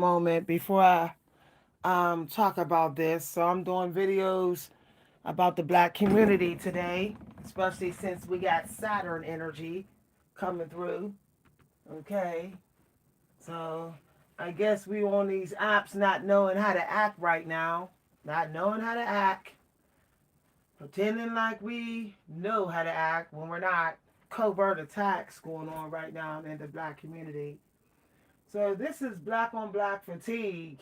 moment before I talk about this. So I'm doing videos about the black community today, especially since we got Saturn energy coming through. Okay, so I guess we on these apps not knowing how to act right now, not knowing how to act, pretending like we know how to act when we're not. Covert attacks going on right now in the black community. So this is black on black fatigue.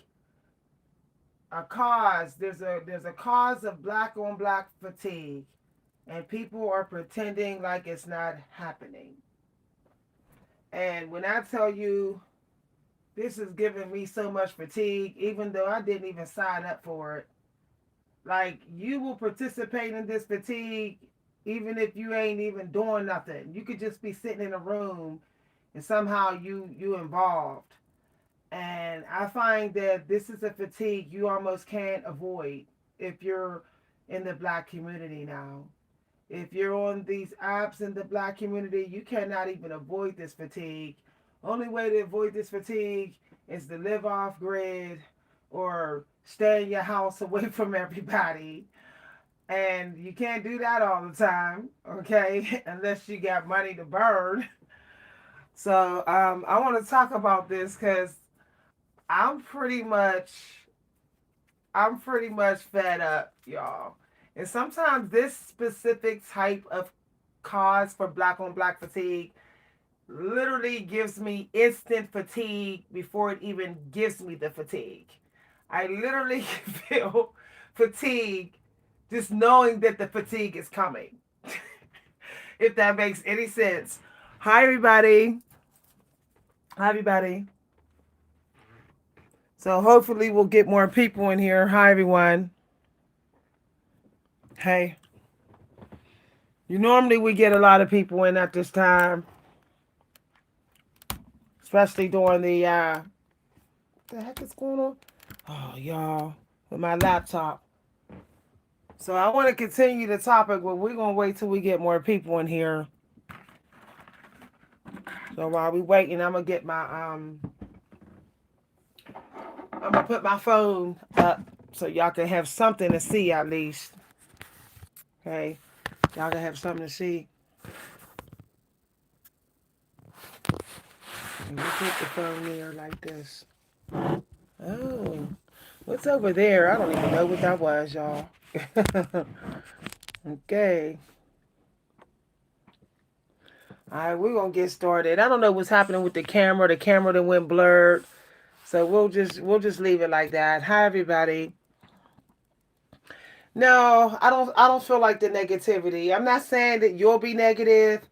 A cause. There's a cause of black on black fatigue, and people are pretending like it's not happening. And when I tell you this is giving me so much fatigue, even though I didn't even sign up for it, like you will participate in this fatigue even if you ain't even doing nothing. You could just be sitting in a room and somehow you involved. And I find that this is a fatigue you almost can't avoid if you're in the black community now. If you're on these apps in the black community, you cannot even avoid this fatigue. Only way to avoid this fatigue is to live off grid or stay in your house away from everybody. And you can't do that all the time, okay? Unless you got money to burn. So I want to talk about this because I'm pretty much I'm pretty much fed up, y'all. And sometimes this specific type of cause for black on black fatigue literally gives me instant fatigue before it even gives me the fatigue. I literally feel fatigue just knowing that the fatigue is coming. If that makes any sense. Hi everybody. Hi everybody. So hopefully we'll get more people in here. Hi everyone. Hey. You normally we get a lot of people in at this time, especially during the what the heck is going on? Oh y'all, with my laptop. So I want to continue the topic, but we're gonna wait till we get more people in here. So while we waiting, I'm gonna put my phone up so y'all can have something to see at least. Okay, y'all can have something to see. And we'll put the phone there like this. Oh, what's over there? I don't even know what that was, y'all. Okay. All right, we're gonna get started. I don't know what's happening with the camera. The camera that went blurred. So we'll just leave it like that. Hi everybody. No, I don't feel like the negativity. I'm not saying that you'll be negative,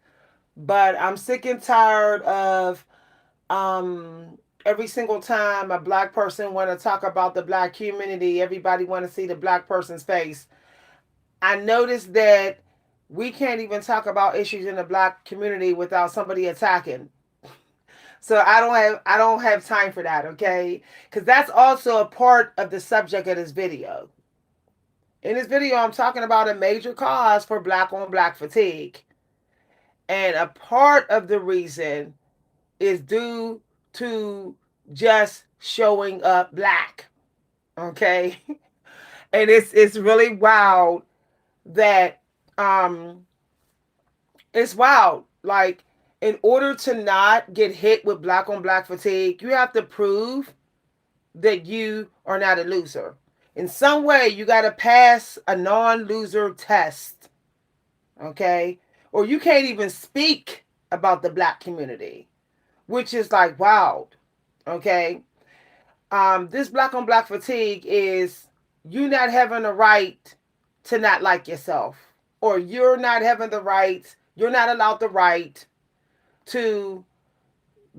but I'm sick and tired of every single time a black person want to talk about the black community, everybody want to see the black person's face. I noticed that we can't even talk about issues in the black community without somebody attacking. So I don't have time for that, okay? Cuz that's also a part of the subject of this video. In this video I'm talking about a major cause for black on black fatigue. And a part of the reason is due to just showing up black. Okay? And it's really wild that um it's wild. Like, in order to not get hit with black on black fatigue, you have to prove that you are not a loser. In some way, you got to pass a non loser test. Okay? Or you can't even speak about the black community, which is like wild. Okay? This black on black fatigue is you not having the right to not like yourself, or you're not having the right, you're not allowed the right to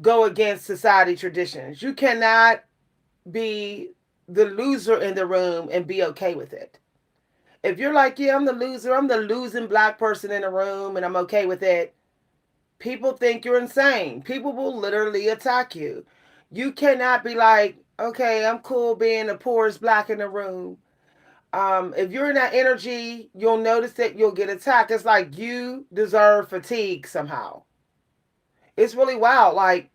go against society traditions. You cannot be the loser in the room and be okay with it. If you're like, yeah, I'm the loser, I'm the losing black person in the room and I'm okay with it, people think you're insane. People will literally attack you. You cannot be like, okay, I'm cool being the poorest black in the room. If you're in that energy, you'll notice that you'll get attacked. It's like you deserve fatigue somehow. It's really wild. Like,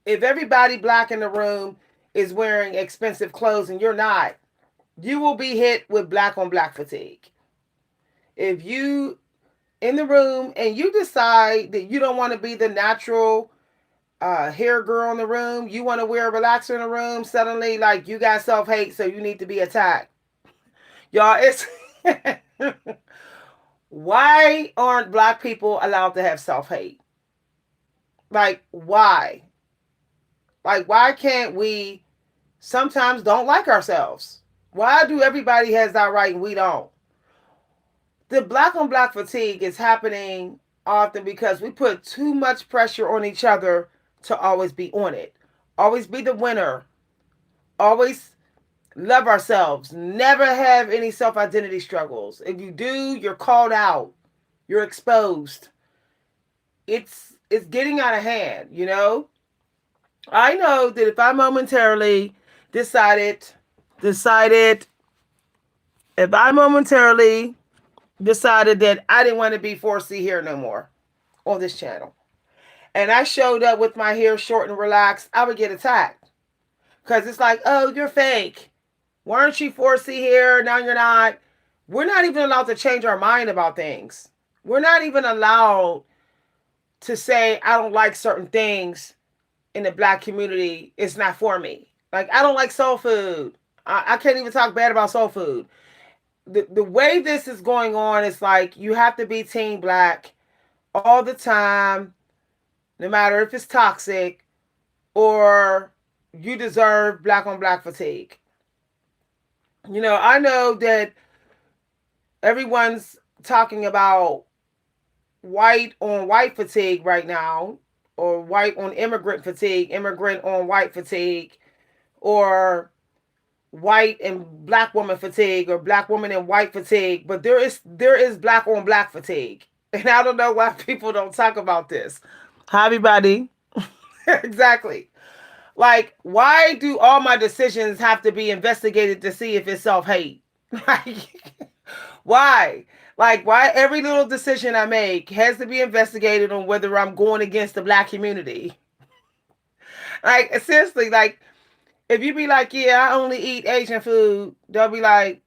If everybody black in the room is wearing expensive clothes and you're not, you will be hit with black on black fatigue. If you in the room and you decide that you don't want to be the natural hair girl in the room, you want to wear a relaxer in the room, suddenly like you got self hate, so you need to be attacked. Y'all, it's why aren't black people allowed to have self hate? Like, why? Like, why can't we sometimes don't like ourselves? Why do everybody has that right and we don't? The black on black fatigue is happening often because we put too much pressure on each other to always be on it, always be the winner, always love ourselves, never have any self identity struggles. If you do, you're called out, you're exposed. It's getting out of hand, you know? I know that if I momentarily decided decided if I momentarily decided that I didn't want to be 4C here no more on this channel, and I showed up with my hair short and relaxed, I would get attacked. Because it's like, oh, you're fake. Weren't you 4C here? Now you're not. We're not even allowed to change our mind about things. We're not even allowed to say, I don't like certain things in the black community. It's not for me. Like, I don't like soul food. I can't even talk bad about soul food. The way this is going on is like you have to be team black all the time, no matter if it's toxic or you deserve black on black fatigue. You know, I know that everyone's talking about white on white fatigue right now, or white on immigrant fatigue, immigrant on white fatigue, or white and black woman fatigue, or black woman and white fatigue, but there is black on black fatigue. And I don't know why people don't talk about this. Hi everybody. Exactly. Like, why do all my decisions have to be investigated to see if it's self-hate? Like, why? Like, why every little decision I make has to be investigated on whether I'm going against the black community? Like, seriously, like, if you be like, yeah, I only eat Asian food, they'll be like,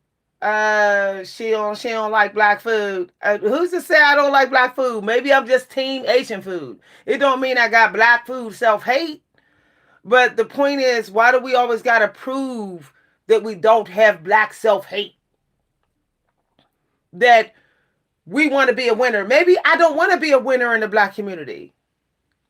she don't like black food. Who's to say I don't like black food? Maybe I'm just team Asian food. It don't mean I got black food self-hate. But the point is, why do we always got to prove that we don't have black self-hate? That we want to be a winner. Maybe I don't want to be a winner in the black community.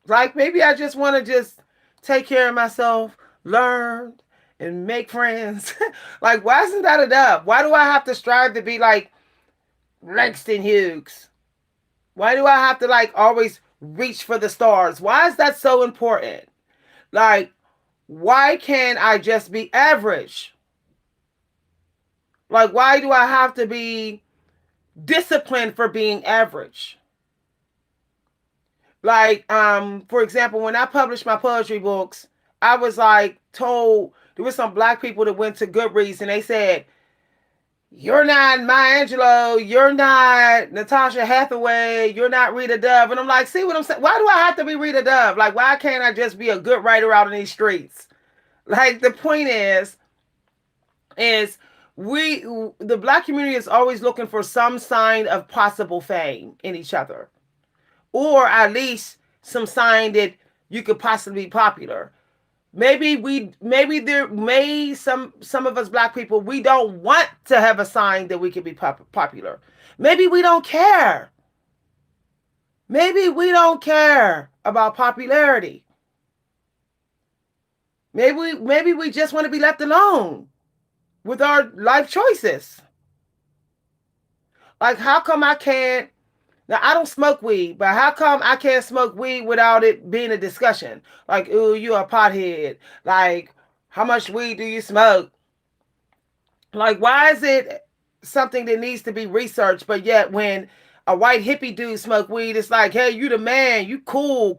Like, maybe I just want to just take care of myself, learn, and make friends. Like, why isn't that enough? Why do I have to strive to be like Langston Hughes? Why do I have to like always reach for the stars? Why is that so important? Like, why can't I just be average? Like, why do I have to be disciplined for being average? Like, for example, when I published my poetry books, I was like told there were some black people that went to Goodreads and they said, you're not Maya Angelou, you're not Natasha Hathaway, you're not Rita Dove. And I'm like, see what I'm saying? Why do I have to be Rita Dove? Like, why can't I just be a good writer out in these streets? Like, the point is we, the black community is always looking for some sign of possible fame in each other, or at least some sign that you could possibly be popular. Maybe there may some of us black people, we don't want to have a sign that we could be popular. Maybe we don't care. Maybe we don't care about popularity. Maybe we just want to be left alone with our life choices. Like, how come I can't? Now, I don't smoke weed, but how come I can't smoke weed without it being a discussion? Like, ooh, you a pothead. Like, how much weed do you smoke? Like, why is it something that needs to be researched, but yet when a white hippie dude smoke weed, it's like, hey, you the man, you cool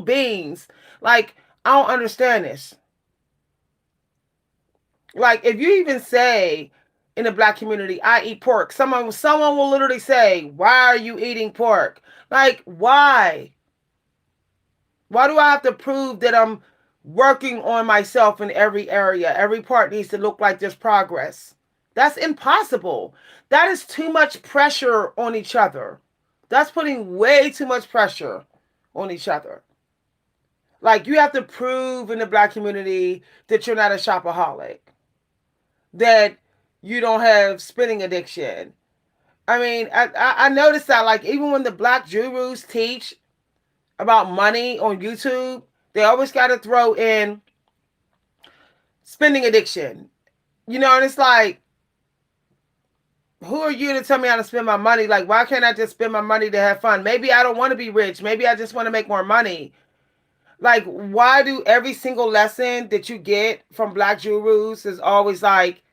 beans. Like, I don't understand this. Like, if you even say in the black community, I eat pork, someone will literally say, why are you eating pork? Like, why? Why do I have to prove that I'm working on myself in every area? Every part needs to look like there's progress. That's impossible. That is too much pressure on each other. That's putting way too much pressure on each other. Like, you have to prove in the black community that you're not a shopaholic, that you don't have spending addiction. I mean, I noticed that, like, even when the black gurus teach about money on YouTube, they always got to throw in spending addiction. You know, and it's like, who are you to tell me how to spend my money? Like, why can't I just spend my money to have fun? Maybe I don't want to be rich. Maybe I just want to make more money. Like, why do every single lesson that you get from black gurus is always like,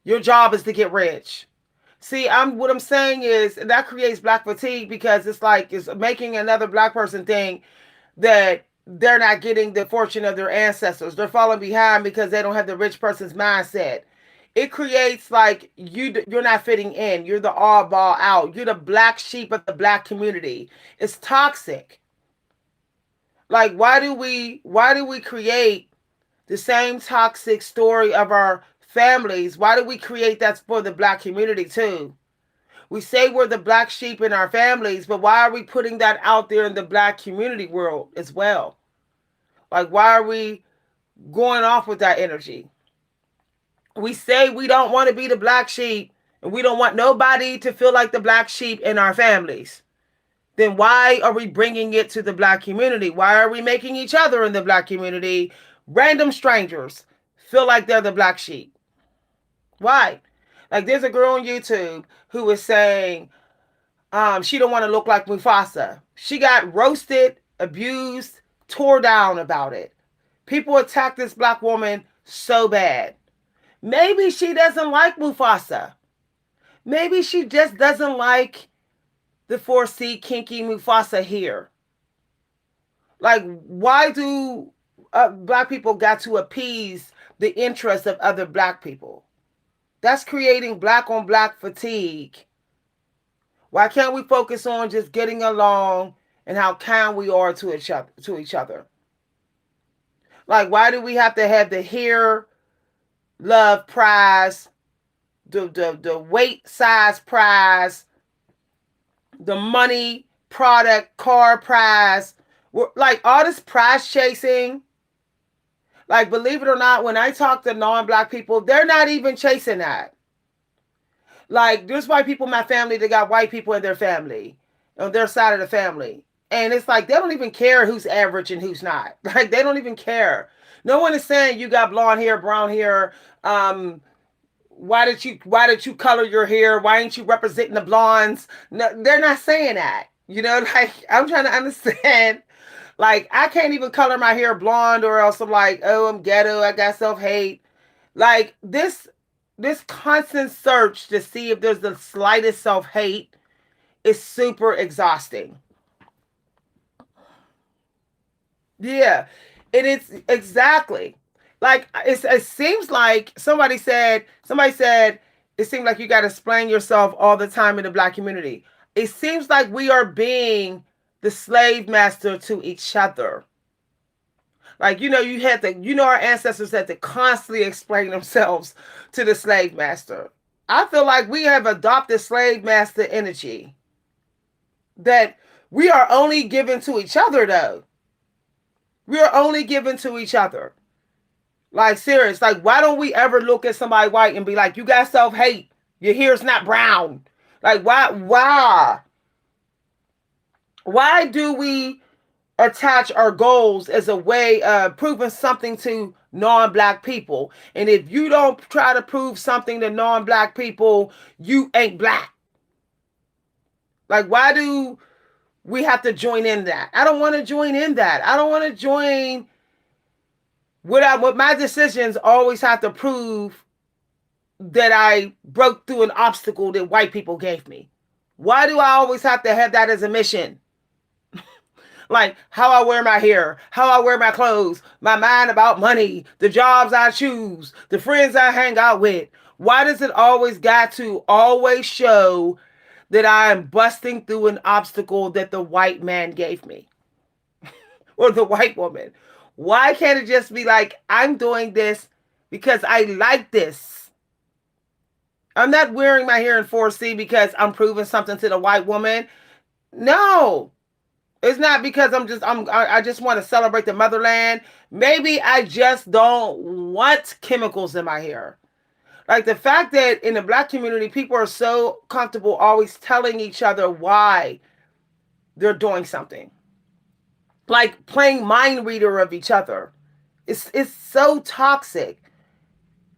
your job is to get rich? See, what I'm saying is that creates black fatigue, because it's like it's making another black person think that they're not getting the fortune of their ancestors. They're falling behind because they don't have the rich person's mindset. It creates like you're not fitting in. You're the oddball out. You're the black sheep of the black community. It's toxic. Like, why do we create the same toxic story of our families? Why do we create that for the black community too? We say we're the black sheep in our families, but why are we putting that out there in the black community world as well? Like, why are we going off with that energy? We say we don't want to be the black sheep, and we don't want nobody to feel like the black sheep in our families. Then why are we bringing it to the black community? Why are we making each other in the black community, random strangers, feel like they're the black sheep? Why? Like, there's a girl on YouTube who was saying she don't want to look like Mufasa. She got roasted, abused, tore down about it. People attacked this black woman so bad. Maybe she doesn't like Mufasa. Maybe she just doesn't like the 4C kinky Mufasa here. Like, why do black people got to appease the interests of other black people? That's creating black on black fatigue. Why can't we focus on just getting along and how kind we are to each other? Like, why do we have to have the hair love prize, the weight size prize, the money product car prize? Like, all this prize chasing. Like, believe it or not, when I talk to non-black people, they're not even chasing that. Like, there's white people in my family that got white people in their family, on their side of the family. And it's like, they don't even care who's average and who's not. Like, they don't even care. No one is saying you got blonde hair, brown hair. Why did you color your hair? Why ain't you representing the blondes? No, they're not saying that. You know, like, I'm trying to understand. Like, I can't even color my hair blonde, or else I'm like, oh, I'm ghetto. I got self-hate. Like, this constant search to see if there's the slightest self-hate is super exhausting. Yeah. And it's exactly like, it seems like somebody said it seems like you got to explain yourself all the time in the black community. It seems like we are being the slave master to each other. Like, our ancestors had to constantly explain themselves to the slave master. I feel like we have adopted slave master energy that we are only given to each other, though. We are only given to each other. Like, serious. Like, why don't we ever look at somebody white and be like, you got self-hate. Your hair's not brown. Like, why do we attach our goals as a way of proving something to non-black people? And if you don't try to prove something to non-black people, you ain't black. Like, why do we have to join in that? I don't want to join in that. I don't want to join what my decisions always have to prove that I broke through an obstacle that white people gave me. Why do I always have to have that as a mission? Like, how I wear my hair, how I wear my clothes, my mind about money, the jobs I choose, the friends I hang out with. Why does it always got to always show that I am busting through an obstacle that the white man gave me? or the white woman? Why can't it just be like, I'm doing this because I like this? I'm not wearing my hair in 4C because I'm proving something to the white woman. No, it's not because I just want to celebrate the motherland. Maybe I just don't want chemicals in my hair. Like the fact that in the black community, people are so comfortable always telling each other why they're doing something. Like playing mind reader of each other. It's so toxic.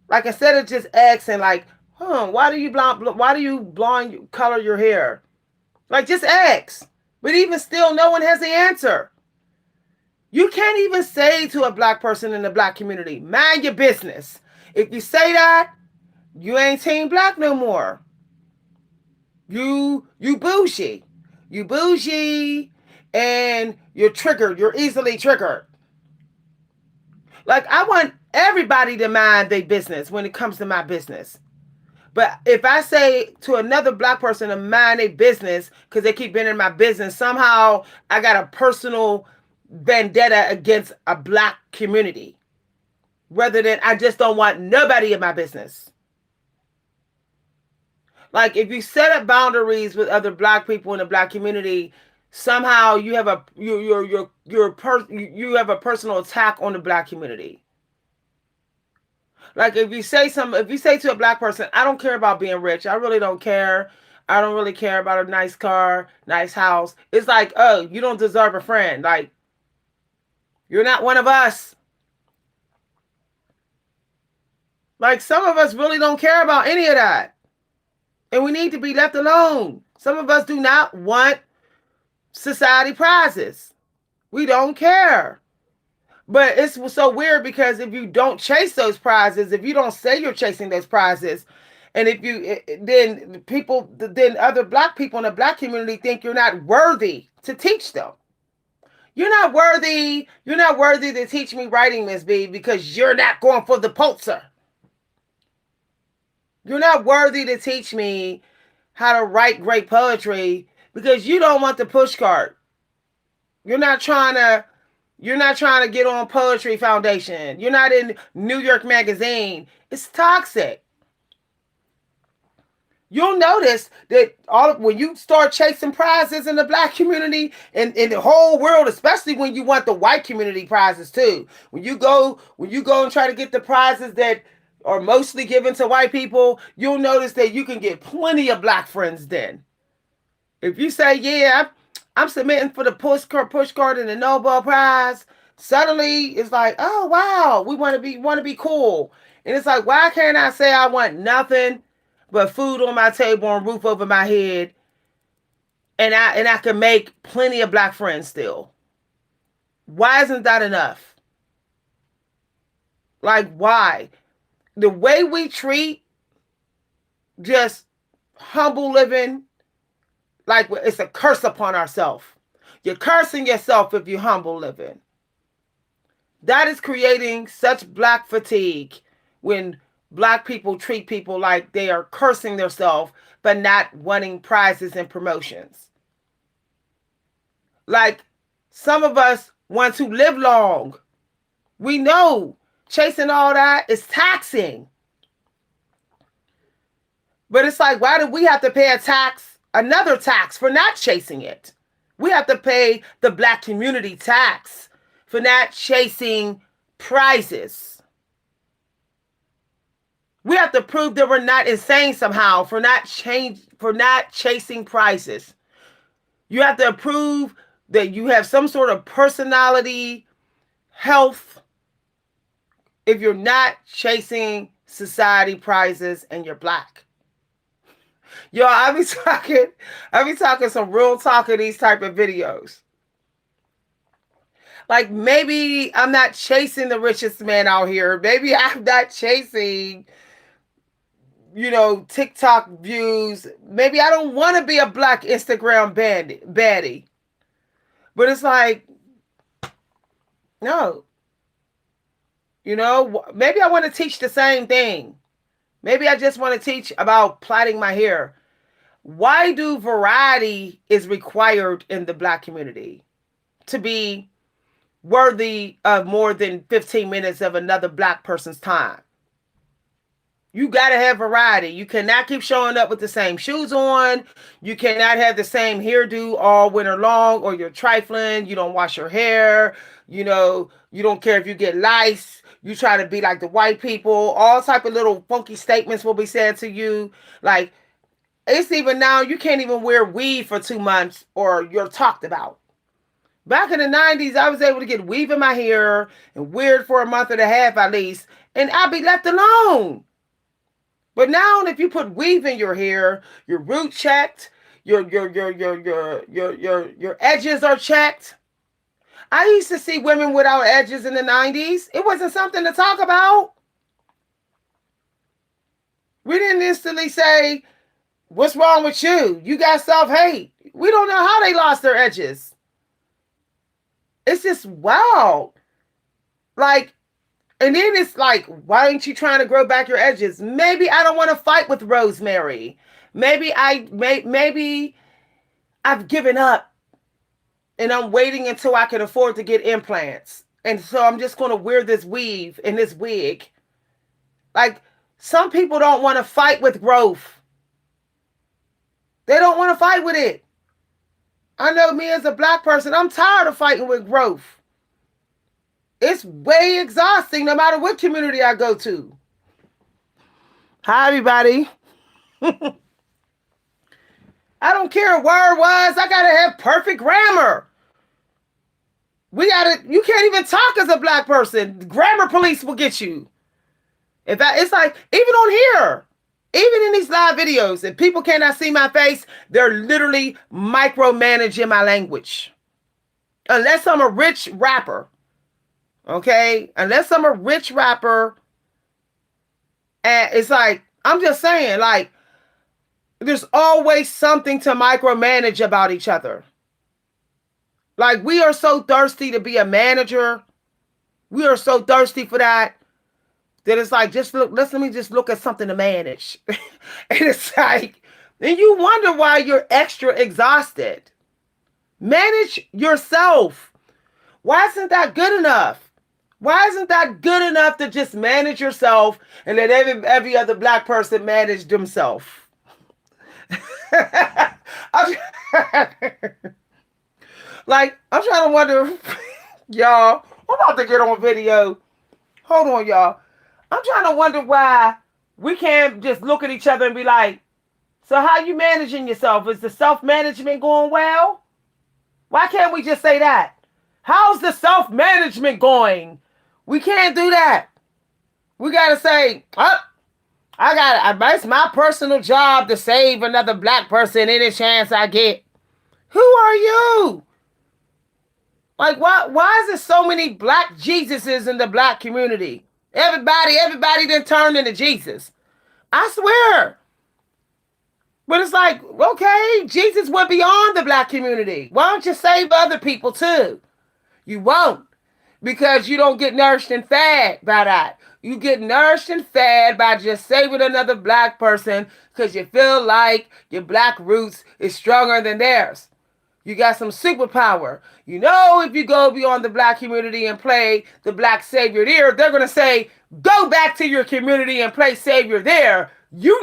Like instead of just asking like, why do you blonde color your hair? Like just ask. But even still, no one has the answer. You can't even say to a black person in the black community, mind your business. If you say that, you ain't team black no more. You bougie. You bougie and you're triggered. You're easily triggered. Like I want everybody to mind their business when it comes to my business. But if I say to another black person to mind their business because they keep being in my business, somehow I got a personal vendetta against a black community. Rather than I just don't want nobody in my business. Like if you set up boundaries with other black people in the black community, somehow you have you have a personal attack on the black community. Like if you say to a black person, I don't care about being rich. I really don't care. I don't really care about a nice car, nice house. It's like, oh, you don't deserve a friend. Like you're not one of us. Like some of us really don't care about any of that. And we need to be left alone. Some of us do not want society prizes. We don't care. But it's so weird because if you don't chase those prizes, if you don't say you're chasing those prizes, and if you then other black people in the black community think you're not worthy to teach them. You're not worthy to teach me writing, Miss B, because you're not going for the Pulitzer. You're not worthy to teach me how to write great poetry because you don't want the push cart. You're not trying to get on Poetry Foundation. You're not in New York Magazine. It's toxic. You'll notice that when you start chasing prizes in the black community and in the whole world, especially when you want the white community prizes too. When you go and try to get the prizes that are mostly given to white people, you'll notice that you can get plenty of black friends then. If you say, yeah, I'm submitting for the push card and the Nobel Prize, suddenly it's like, oh wow, we want to be cool. And it's like, why can't I say I want nothing but food on my table and roof over my head, and I can make plenty of black friends still? Why isn't that enough? Like why? The way we treat just humble living, like it's a curse upon ourselves. You're cursing yourself if you humble living. That is creating such black fatigue when black people treat people like they are cursing themselves but not wanting prizes and promotions. Like some of us want to live long. We know chasing all that is taxing. But it's like, why do we have to pay another tax for not chasing it? We have to pay the black community tax for not chasing prizes. We have to prove that we're not insane somehow for not chasing prizes. You have to prove that you have some sort of personality, health, if you're not chasing society prizes and you're black. Yo, I be talking some real talk in these type of videos. Like maybe I'm not chasing the richest man out here. Maybe I'm not chasing, TikTok views. Maybe I don't want to be a black Instagram baddie. But it's like, no. Maybe I want to teach the same thing. Maybe I just want to teach about plaiting my hair. Why do variety is required in the black community? To be worthy of more than 15 minutes of another black person's time. You got to have variety. You cannot keep showing up with the same shoes on. You cannot have the same hairdo all winter long, or you're trifling. You don't wash your hair. You don't care if you get lice. You try to be like the white people. All type of little funky statements will be said to you. Like, it's even now, you can't even wear weave for 2 months or you're talked about. Back in the 90s, I was able to get weave in my hair and wear it for a month and a half at least, and I'd be left alone. But now, if you put weave in your hair, your root checked, your edges are checked. I used to see women without edges in the 90s. It wasn't something to talk about. We didn't instantly say, what's wrong with you? You got self-hate. We don't know how they lost their edges. It's just wild. Like, and then it's like, why aren't you trying to grow back your edges? Maybe I don't want to fight with Rosemary. Maybe I've given up and I'm waiting until I can afford to get implants. And so I'm just going to wear this weave and this wig. Like, some people don't want to fight with growth. They don't want to fight with it. I know me as a black person, I'm tired of fighting with growth. It's way exhausting no matter what community I go to. Hi, everybody. I don't care where it was. I got to have perfect grammar. You can't even talk as a black person. Grammar police will get you. It's like, even on here, even in these live videos, if people cannot see my face, they're literally micromanaging my language. Unless I'm a rich rapper. Okay? Unless I'm a rich rapper. And it's like, I'm just saying, like, there's always something to micromanage about each other. Like, we are so thirsty to be a manager. We are so thirsty for that it's like, let me just look at something to manage. And it's like, and you wonder why you're extra exhausted. Manage yourself. Why isn't that good enough? Why isn't that good enough to just manage yourself and let every other black person manage themselves? Like, I'm trying to wonder, y'all, I'm about to get on video. Hold on, y'all. I'm trying to wonder why we can't just look at each other and be like, so how you managing yourself? Is the self-management going well? Why can't we just say that? How's the self-management going? We can't do that. We got to say, it's my personal job to save another black person any chance I get. Who are you? Like, why is there so many black Jesuses in the black community? Everybody done turned into Jesus. I swear. But it's like, okay, Jesus went beyond the black community. Why don't you save other people too? You won't. Because you don't get nourished and fed by that. You get nourished and fed by just saving another black person because you feel like your black roots is stronger than theirs. You got some superpower. You know, if you go beyond the black community and play the black savior there, they're going to say, go back to your community and play savior there. Your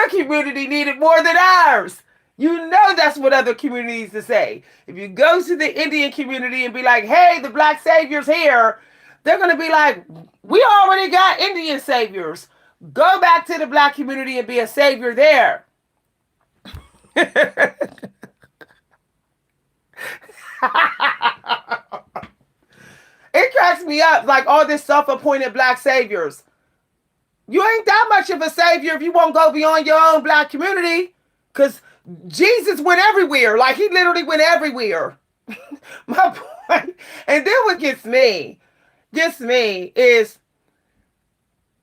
community needed more than ours. You know that's what other communities to say. If you go to the Indian community and be like, hey, the black savior's here, they're going to be like, we already got Indian saviors. Go back to the black community and be a savior there. It cracks me up, like all this self-appointed black saviors. You ain't that much of a savior if you won't go beyond your own black community, because Jesus went everywhere. Like, he literally went everywhere. My point. And then what gets me is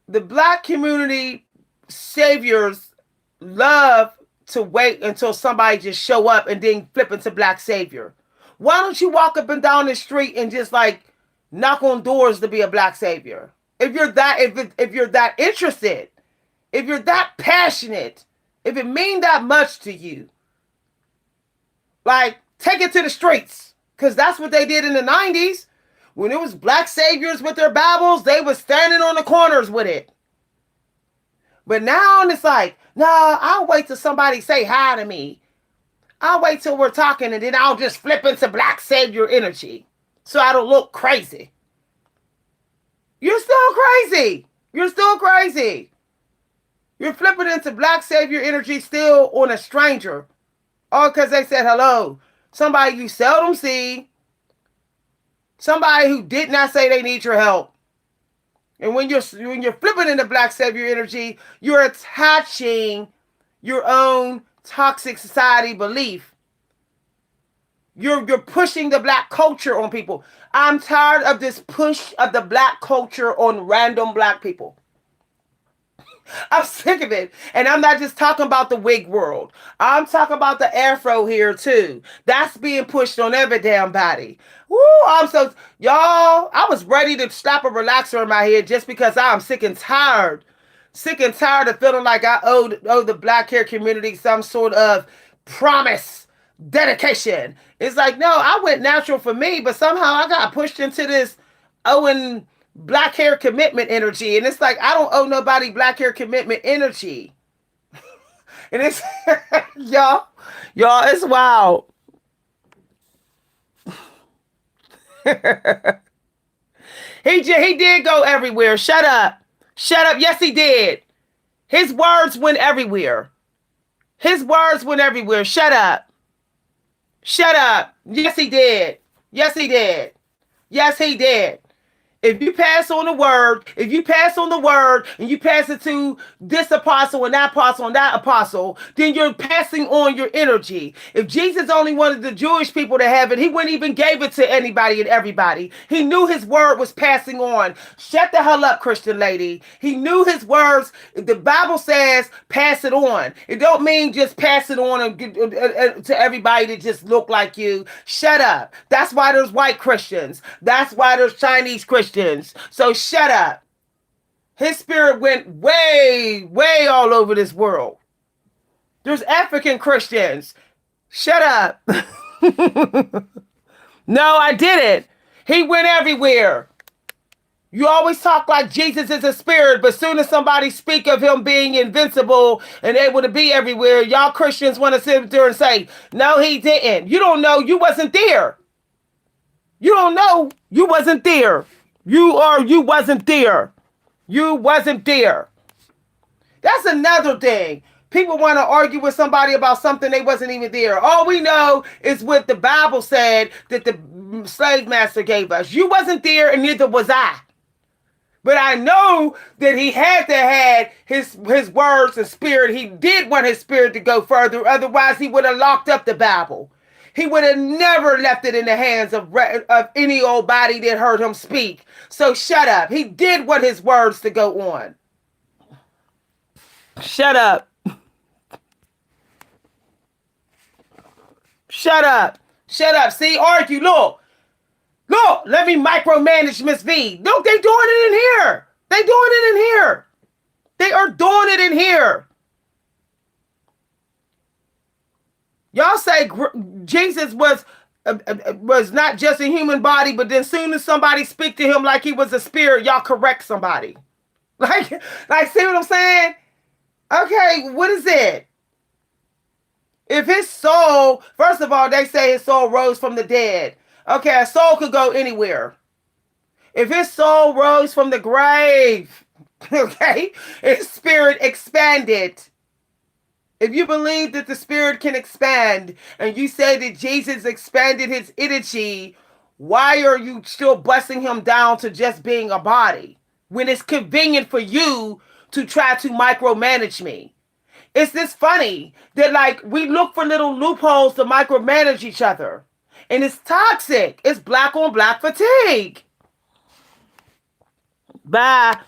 the black community saviors love to wait until somebody just show up and then flip into black savior. Why don't you walk up and down the street and just like knock on doors to be a black savior? If you're that interested, if you're that passionate, if it means that much to you, like, take it to the streets. Because that's what they did in the 90s. When it was black saviors with their Bibles, they was standing on the corners with it. But now it's like, no, I'll wait till somebody say hi to me. I'll wait till we're talking and then I'll just flip into black savior energy so I don't look crazy. You're still crazy. You're still crazy. You're flipping into black savior energy still on a stranger. All because they said hello. Somebody you seldom see. Somebody who did not say they need your help. And when you're flipping into black savior energy, you're attaching your own toxic society belief. You're pushing the black culture on people. I'm tired of this push of the black culture on random black people. I'm sick of it. And I'm not just talking about the wig world. I'm talking about the afro here too. That's being pushed on every damn body. Woo, y'all, I was ready to slap a relaxer in my head just because I'm sick and tired. Sick and tired of feeling like I owe the black hair community some sort of promise, dedication. It's like, no, I went natural for me, but somehow I got pushed into this owing black hair commitment energy. And it's like, I don't owe nobody black hair commitment energy. And it's, y'all, it's wild. He did go everywhere. Shut up. Shut up. Yes, he did. His words went everywhere. His words went everywhere. Shut up. Shut up. Yes, he did. Yes, he did. Yes, he did. If you pass on the word, and you pass it to this apostle and that apostle, then you're passing on your energy. If Jesus only wanted the Jewish people to have it, he wouldn't even gave it to anybody and everybody. He knew his word was passing on. Shut the hell up, Christian lady. He knew his words. The Bible says pass it on. It don't mean just pass it on to everybody that just look like you. Shut up. That's why there's white Christians. That's why there's Chinese Christians. So shut up. His spirit went way, way all over this world. There's African Christians. Shut up. No, I didn't. He went everywhere. You always talk like Jesus is a spirit, but soon as somebody speak of him being invincible and able to be everywhere, y'all Christians want to sit there and say, no, he didn't. You don't know. You wasn't there. You don't know. You wasn't there. You wasn't there. You wasn't there. That's another thing. People want to argue with somebody about something they wasn't even there. All we know is what the Bible said that the slave master gave us. You wasn't there and neither was I. But I know that he had to have his words and spirit. He did want his spirit to go further. Otherwise, he would have locked up the Bible. He would have never left it in the hands of any old body that heard him speak. So shut up. He did want his words to go on. Shut up. Shut up. Shut up. See, argue. Look, let me micromanage Miss V. Look, they doing it in here. They doing it in here. They are doing it in here. Y'all say Jesus was not just a human body, but then soon as somebody speak to him like he was a spirit, y'all correct somebody. Like, see what I'm saying? Okay, what is it? If his soul, first of all, they say his soul rose from the dead. Okay, a soul could go anywhere. If his soul rose from the grave, okay, his spirit expanded. If you believe that the spirit can expand and you say that Jesus expanded his energy, why are you still busting him down to just being a body when it's convenient for you to try to micromanage me? It's this funny that like we look for little loopholes to micromanage each other. And it's toxic. It's black on black fatigue. Bye.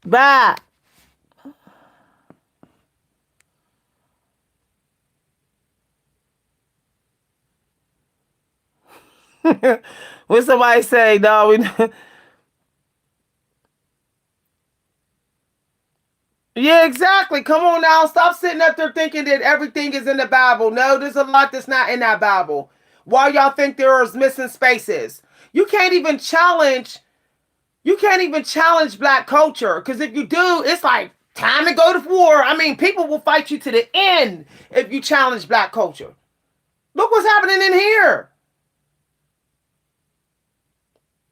Bye. When somebody say, no, we... Yeah, exactly. Come on now. Stop sitting up there thinking that everything is in the Bible. No, there's a lot that's not in that Bible. Why y'all think there is missing spaces? You can't even challenge. You can't even challenge black culture, because if you do, it's like time to go to war. I mean, people will fight you to the end if you challenge black culture. Look what's happening in here.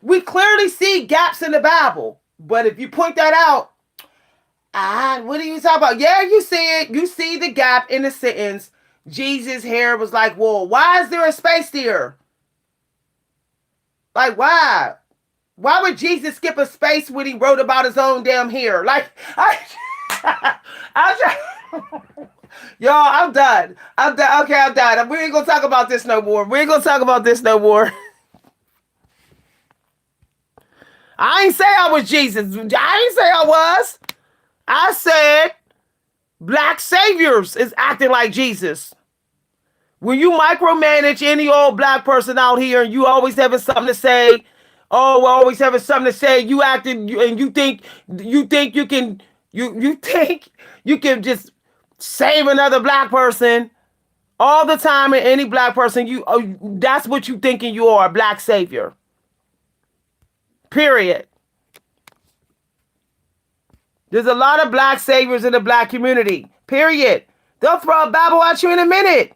We clearly see gaps in the Bible, but if you point that out, what are you talking about? Yeah, you see it. You see the gap in the sentence. Jesus' hair was like wool. Why is there a space there? Like, why? Why would Jesus skip a space when he wrote about his own damn hair? Like, y'all, I'm done. I'm done. Okay, I'm done. We ain't gonna talk about this no more. We ain't gonna talk about this no more. I ain't say I was Jesus. I ain't say I was. I said black saviors is acting like Jesus. When you micromanage any old black person out here and you always having something to say, oh, we're always having something to say, you acting and you think you can you think you can just save another black person all the time, and any black person, that's what you thinking you are, a black savior. Period. There's a lot of black saviors in the black community. Period. They'll throw a Bible at you in a minute.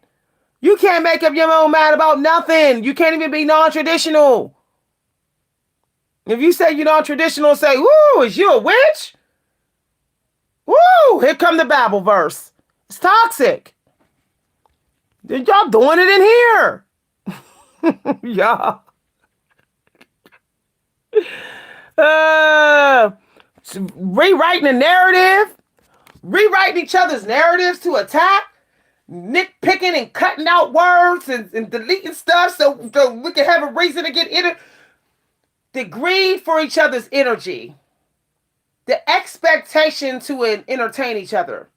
You can't make up your own mind about nothing. You can't even be non-traditional. If you say you're non-traditional, say, "Woo, is you a witch?" Woo, here come the Bible verse. It's toxic. Y'all doing it in here. Y'all. Rewriting the narrative. Rewriting each other's narratives to attack. Nitpicking and cutting out words and deleting stuff so we can have a reason to get in it. The greed for each other's energy. The expectation to entertain each other.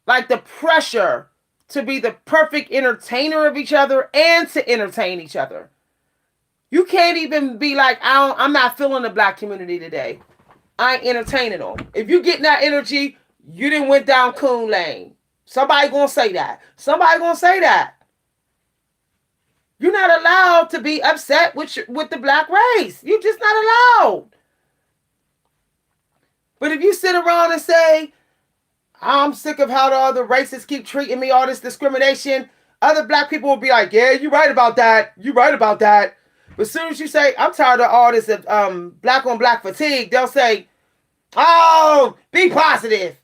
Like the pressure to be the perfect entertainer of each other and to entertain each other. You can't even be like, I'm not feeling the black community today. I ain't entertaining them. If you getting that energy, you didn't went down coon lane. Somebody gonna say that. Somebody gonna say that. You're not allowed to be upset with the black race. You're just not allowed. But if you sit around and say, I'm sick of how the other races keep treating me, all this discrimination, other black people will be like, yeah, you're right about that. You're right about that. But as soon as you say, I'm tired of all this black on black fatigue, they'll say, oh, be positive.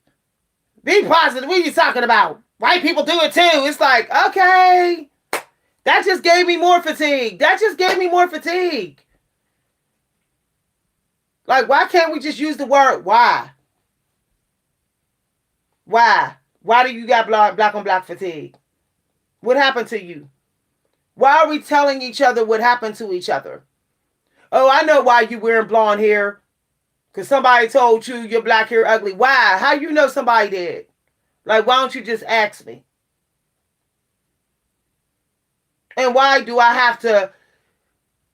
Be positive. What are you talking about? White people do it too. It's like, okay, that just gave me more fatigue. That just gave me more fatigue. Like, why can't we just use the word why? Why? Why do you got black on black fatigue? What happened to you? Why are we telling each other what happened to each other? Oh, I know why you wearing blonde hair. Because somebody told you your black hair ugly. Why? How you know somebody did? Like, why don't you just ask me? And why do I have to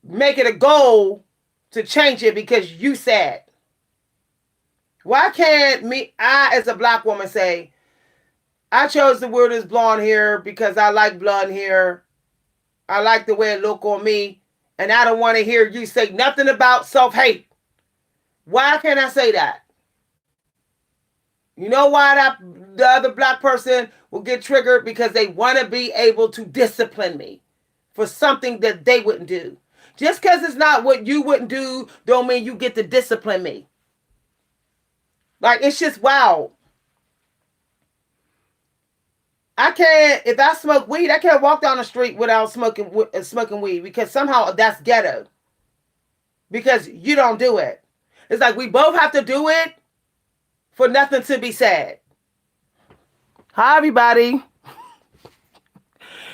make it a goal to change it because you said? Why can't I as a black woman say, I chose to wear this blonde hair because I like blonde hair. I like the way it look on me. And I don't want to hear you say nothing about self-hate. Why can't I say that? You know why the other black person will get triggered? Because they want to be able to discipline me for something that they wouldn't do. Just because it's not what you wouldn't do, don't mean you get to discipline me. Like, it's just wow. I can't, if I smoke weed, I can't walk down the street without smoking weed because somehow that's ghetto. Because you don't do it. It's like we both have to do it for nothing to be said. Hi, everybody.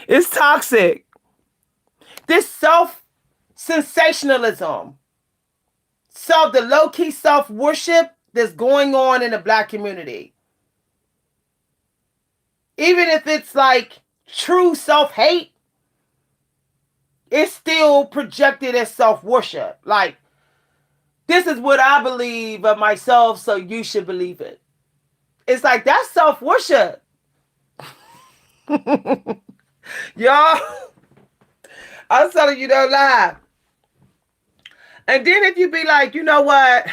It's toxic. This self-sensationalism, the low-key self-worship that's going on in the black community. Even if it's like true self-hate, it's still projected as self-worship. Like, this is what I believe of myself, so you should believe it. It's like, that's self-worship. Y'all, I'm telling you, don't lie. And then if you be like, you know what?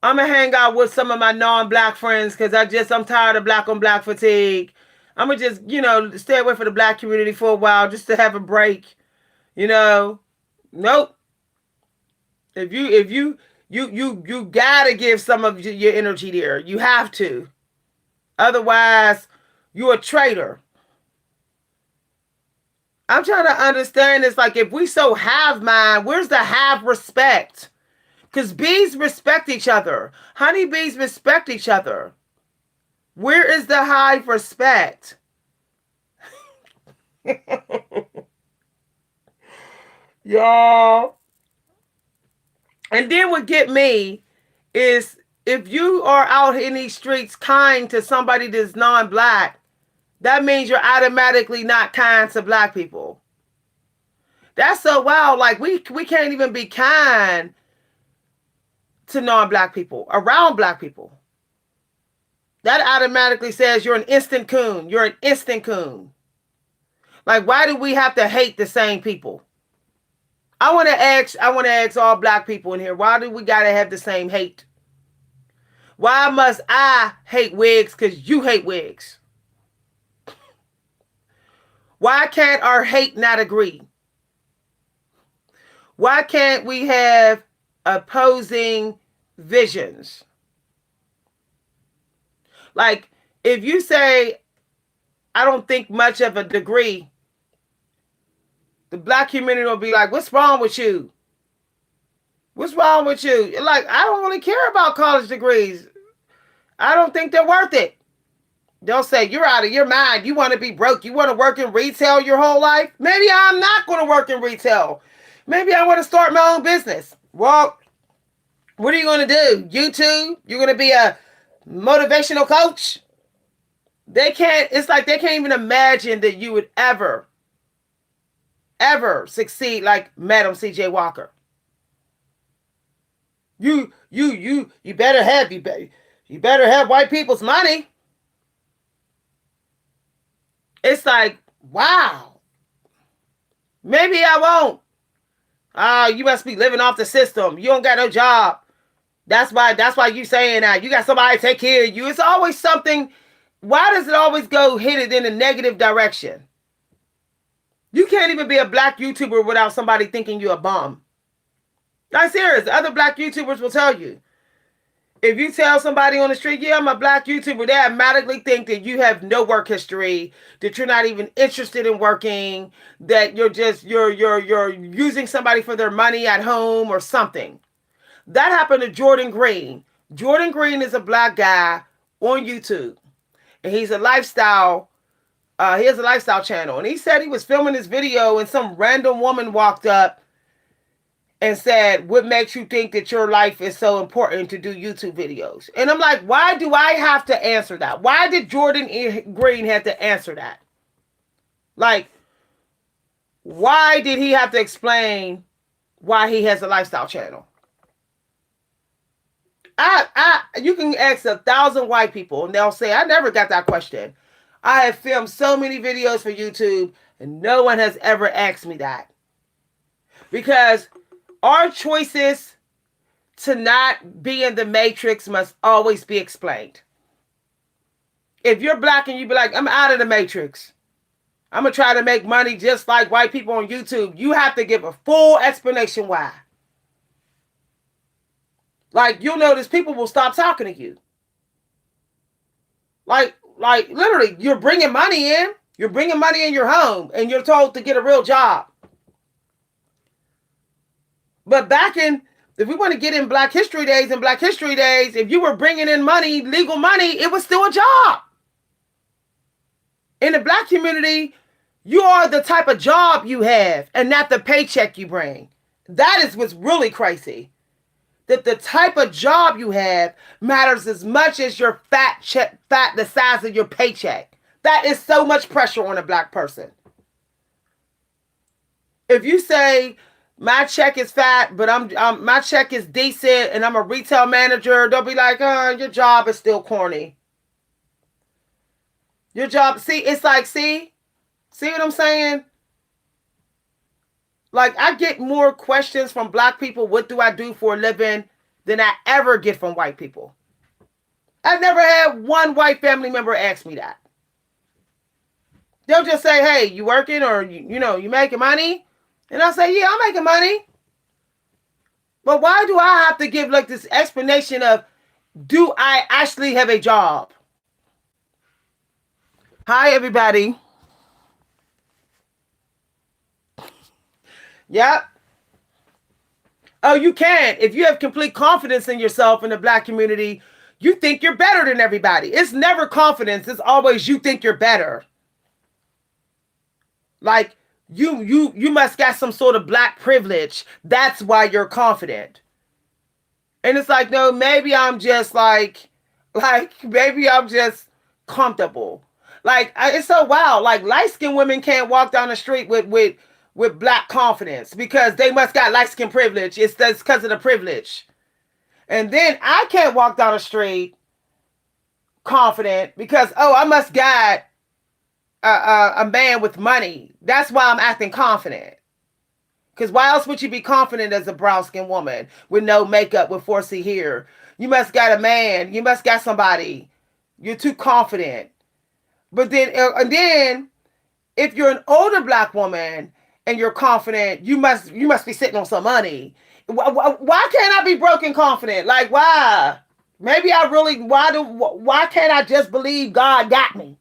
I'm gonna hang out with some of my non-black friends because I'm tired of black on black fatigue. I'm gonna just, stay away from the black community for a while just to have a break. You know, nope. If you gotta give some of your energy there. You have to. Otherwise, you're a traitor. I'm trying to understand this. Like, if we so have mind, where's the have respect? Because bees respect each other. Honeybees respect each other. Where is the hive respect? Y'all. And then what get me is if you are out in these streets kind to somebody that's non-black, that means you're automatically not kind to black people. That's so wild. Like we can't even be kind to non-black people, around black people. That automatically says you're an instant coon. You're an instant coon. Like, why do we have to hate the same people? I want to ask all black people in here, why do we gotta have the same hate? Why must I hate wigs because you hate wigs? Why can't our hate not agree? Why can't we have opposing visions? Like, if you say, I don't think much of a degree, the black community will be like, what's wrong with you? What's wrong with you? Like, I don't really care about college degrees. I don't think they're worth it. They'll say, you're out of your mind. You want to be broke. You want to work in retail your whole life? Maybe I'm not going to work in retail. Maybe I want to start my own business. Well, what are you going to do? YouTube? You're going to be a motivational coach? It's like they can't even imagine that you would ever succeed like Madam C.J. Walker. You better have white people's money. It's like, wow. Maybe I won't. You must be living off the system. You don't got no job. That's why you saying that. You got somebody to take care of you. It's always something. Why does it always go hit it in a negative direction? You can't even be a black YouTuber without somebody thinking you're a bum. I'm serious. Other black YouTubers will tell you. If you tell somebody on the street, yeah, I'm a black YouTuber, they automatically think that you have no work history, that you're not even interested in working, that you're using somebody for their money at home or something. That happened to Jordan Green. Jordan Green is a black guy on YouTube, and he's a lifestyle. He has a lifestyle channel, and he said he was filming this video, and some random woman walked up and said, what makes you think that your life is so important to do YouTube videos? And I'm like, why do I have to answer that? Why did Jordan Green have to answer that? Like, why did he have to explain why he has a lifestyle channel? You can ask 1,000 white people and they'll say, I never got that question. I have filmed so many videos for YouTube and no one has ever asked me that. Because our choices to not be in the matrix must always be explained. If you're black and you be like, I'm out of the matrix, I'm going to try to make money just like white people on YouTube, you have to give a full explanation why. Like, you'll notice people will stop talking to you. Like literally, you're bringing money in. You're bringing money in your home and you're told to get a real job. But if we want to get in Black History Days, if you were bringing in money, legal money, it was still a job. In the black community, you are the type of job you have and not the paycheck you bring. That is what's really crazy. That the type of job you have matters as much as your the size of your paycheck. That is so much pressure on a black person. If you say, my check is fat, but my check is decent and I'm a retail manager, they'll be like, your job is still corny. Your job, see what I'm saying? Like, I get more questions from black people, what do I do for a living, than I ever get from white people. I've never had one white family member ask me that. They'll just say, hey, you working, or, you making money? And I'll say, yeah, I'm making money. But why do I have to give like this explanation of, do I actually have a job? Hi, everybody. Yep. Oh, you can. If you have complete confidence in yourself in the black community, you think you're better than everybody. It's never confidence. It's always you think you're better. Like, you must got some sort of black privilege. That's why you're confident. And it's like, no, maybe I'm just maybe I'm just comfortable. Like, it's so wild. Like, light-skinned women can't walk down the street with black confidence because they must got light-skinned privilege. It's because of the privilege. And then I can't walk down the street confident because, I must got a man with money. That's why I'm acting confident. Because why else would you be confident as a brown-skinned woman with no makeup, with 4C hair? You must got a man. You must got somebody. You're too confident. But then, if you're an older black woman and you're confident, you must be sitting on some money. Why can't I be broke and confident? Like, why? Maybe I really, why can't I just believe God got me?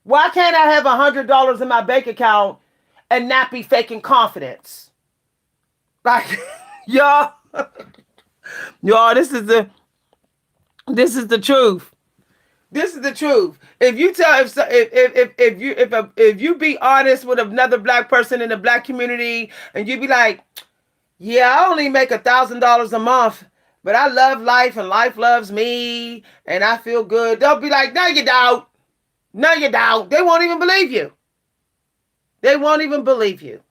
Why can't I have $100 in my bank account and not be faking confidence? Like, y'all, this is the truth. This is the truth. If you tell if you be honest with another black person in the black community, and you be like, yeah, I only make $1,000 a month, but I love life and life loves me and I feel good. They'll be like, no, you don't. No, you don't. They won't even believe you. They won't even believe you.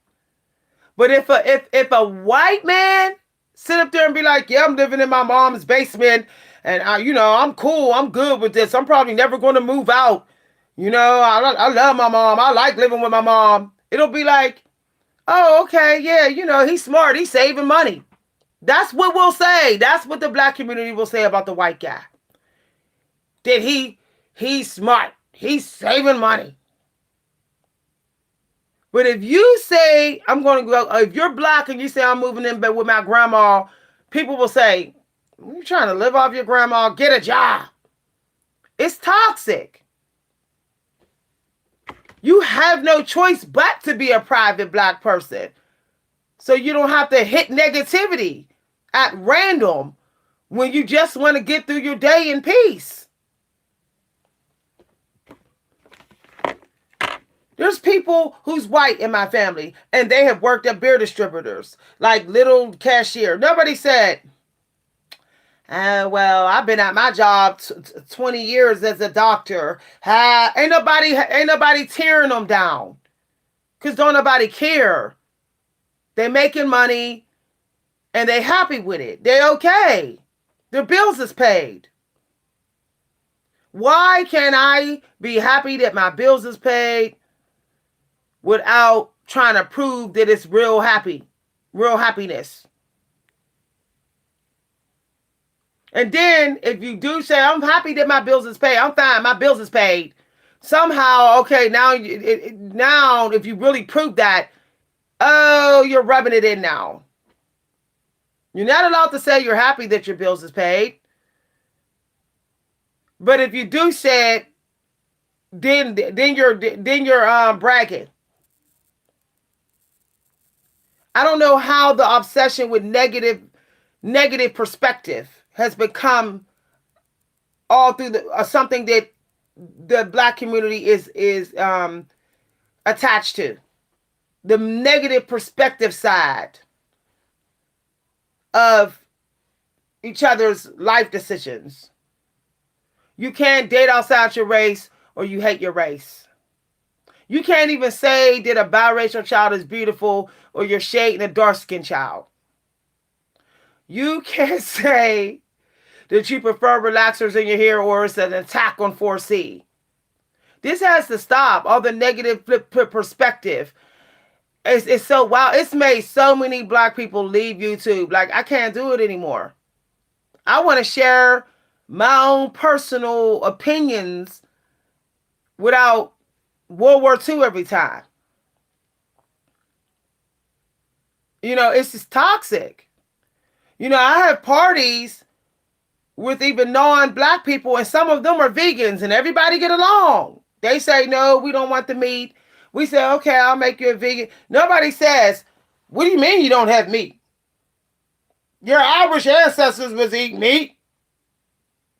But if a white man sit up there and be like, yeah, I'm living in my mom's basement and I'm cool, I'm good with this. I'm probably never going to move out. I love my mom. I like living with my mom. It'll be like, oh, okay, yeah, he's smart. He's saving money. That's what we'll say. That's what the black community will say about the white guy. That he's smart. He's saving money. But if you say, I'm going to go, if you're black and you say, I'm moving in bed with my grandma, people will say, you're trying to live off your grandma, get a job. It's toxic. You have no choice but to be a private black person. So you don't have to hit negativity at random when you just want to get through your day in peace. There's people who's white in my family, and they have worked at beer distributors, like little cashier. Nobody said, well, I've been at my job 20 years as a doctor. Ain't nobody tearing them down, because don't nobody care. They making money, and they happy with it. They okay. Their bills is paid. Why can't I be happy that my bills is paid without trying to prove that it's real happiness? And then if you do say, I'm happy that my bills is paid, I'm fine, my bills is paid. Somehow, okay, now if you really prove that, oh, you're rubbing it in now. You're not allowed to say you're happy that your bills is paid. But if you do say it, then you're bragging. I don't know how the obsession with negative perspective has become all through something that the black community is attached to. The negative perspective side of each other's life decisions. You can't date outside your race, or you hate your race. You can't even say that a biracial child is beautiful, or you're shading a dark-skinned child. You can't say that you prefer relaxers in your hair, or it's an attack on 4C. This has to stop. All the negative perspective. It's so wild. It's made so many black people leave YouTube. Like, I can't do it anymore. I want to share my own personal opinions without World War II every time. It's just toxic. I have parties with even non-black people, and some of them are vegans, and everybody get along. They say, no, we don't want the meat. We say, okay, I'll make you a vegan. Nobody says, what do you mean you don't have meat? Your Irish ancestors was eating meat.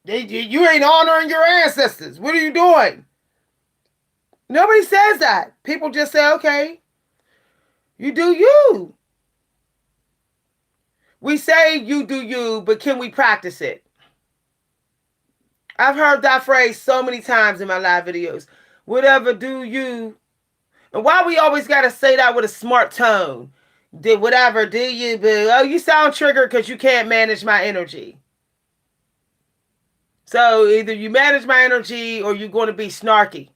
You ain't honoring your ancestors. What are you doing? Nobody says that. People just say, okay, you do you. We say you do you, but can we practice it? I've heard that phrase so many times in my live videos. Whatever do you. And why we always got to say that with a smart tone? Did whatever do you, boo? Oh, you sound triggered because you can't manage my energy. So either you manage my energy or you're going to be snarky.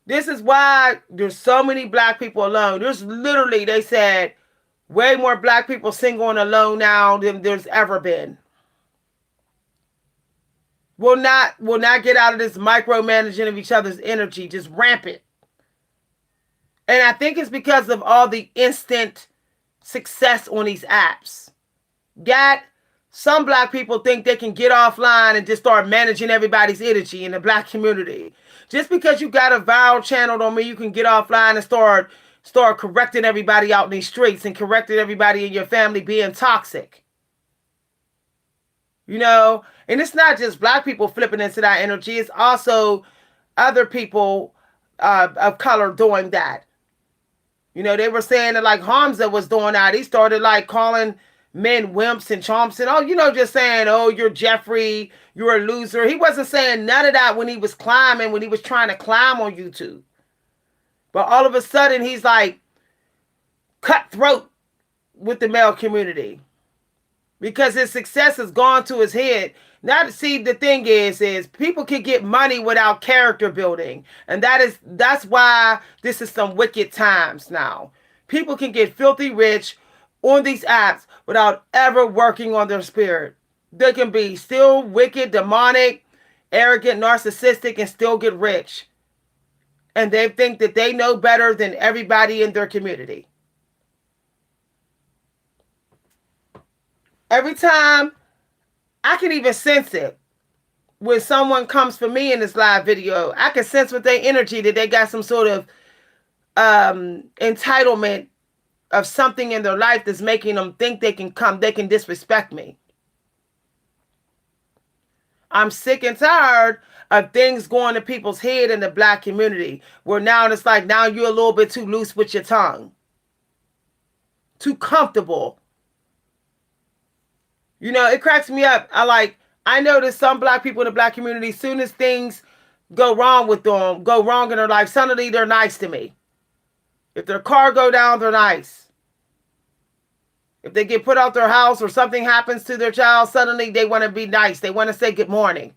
This is why there's so many black people alone. There's literally, they said, way more black people single and alone now than there's ever been. Will not get out of this micromanaging of each other's energy, just rampant. And I think it's because of all the instant success on these apps. Some black people think they can get offline and just start managing everybody's energy in the black community. Just because you got a viral channel don't mean you can get offline and start correcting everybody out in these streets and correcting everybody in your family being toxic. And it's not just black people flipping into that energy. It's also other people of color doing that. They were saying that like Hamza was doing that. He started like calling men wimps and chomps and just saying, oh, you're Jeffrey, you're a loser. He wasn't saying none of that when he was trying to climb on YouTube. But all of a sudden he's like cutthroat with the male community because his success has gone to his head. Now, see, the thing is people can get money without character building. And that's why this is some wicked times now. People can get filthy rich on these apps without ever working on their spirit. They can be still wicked, demonic, arrogant, narcissistic, and still get rich. And they think that they know better than everybody in their community. Every time, I can even sense it. When someone comes for me in this live video, I can sense with their energy that they got some sort of entitlement of something in their life that's making them think they can disrespect me. I'm sick and tired of things going to people's head in the black community where now it's like, now you're a little bit too loose with your tongue. Too comfortable. It cracks me up. I notice some black people in the black community, as soon as things go wrong with them, go wrong in their life, suddenly they're nice to me. If their car go down, they're nice. If they get put out their house or something happens to their child, suddenly they want to be nice. They want to say good morning.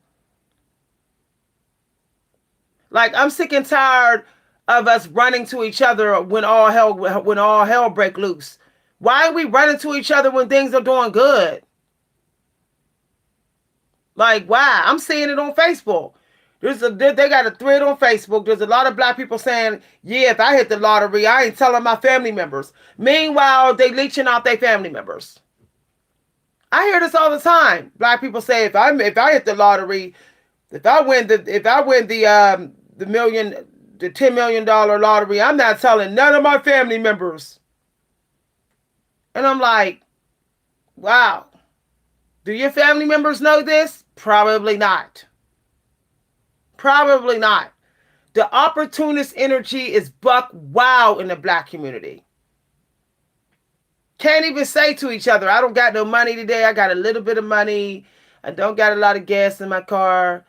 Like, I'm sick and tired of us running to each other when all hell break loose. Why are we running to each other when things are doing good? Like, why? I'm seeing it on Facebook. They got a thread on Facebook. There's a lot of black people saying, yeah, if I hit the lottery, I ain't telling my family members. Meanwhile, they leeching out their family members. I hear this all the time. Black people say, if I hit the lottery, if I win the $10 million lottery, I'm not telling none of my family members. And I'm like, wow. Do your family members know this? Probably not. Probably not. The opportunist energy is buck wild in the black community. Can't even say to each other, I don't got no money today. I got a little bit of money. I don't got a lot of gas in my car.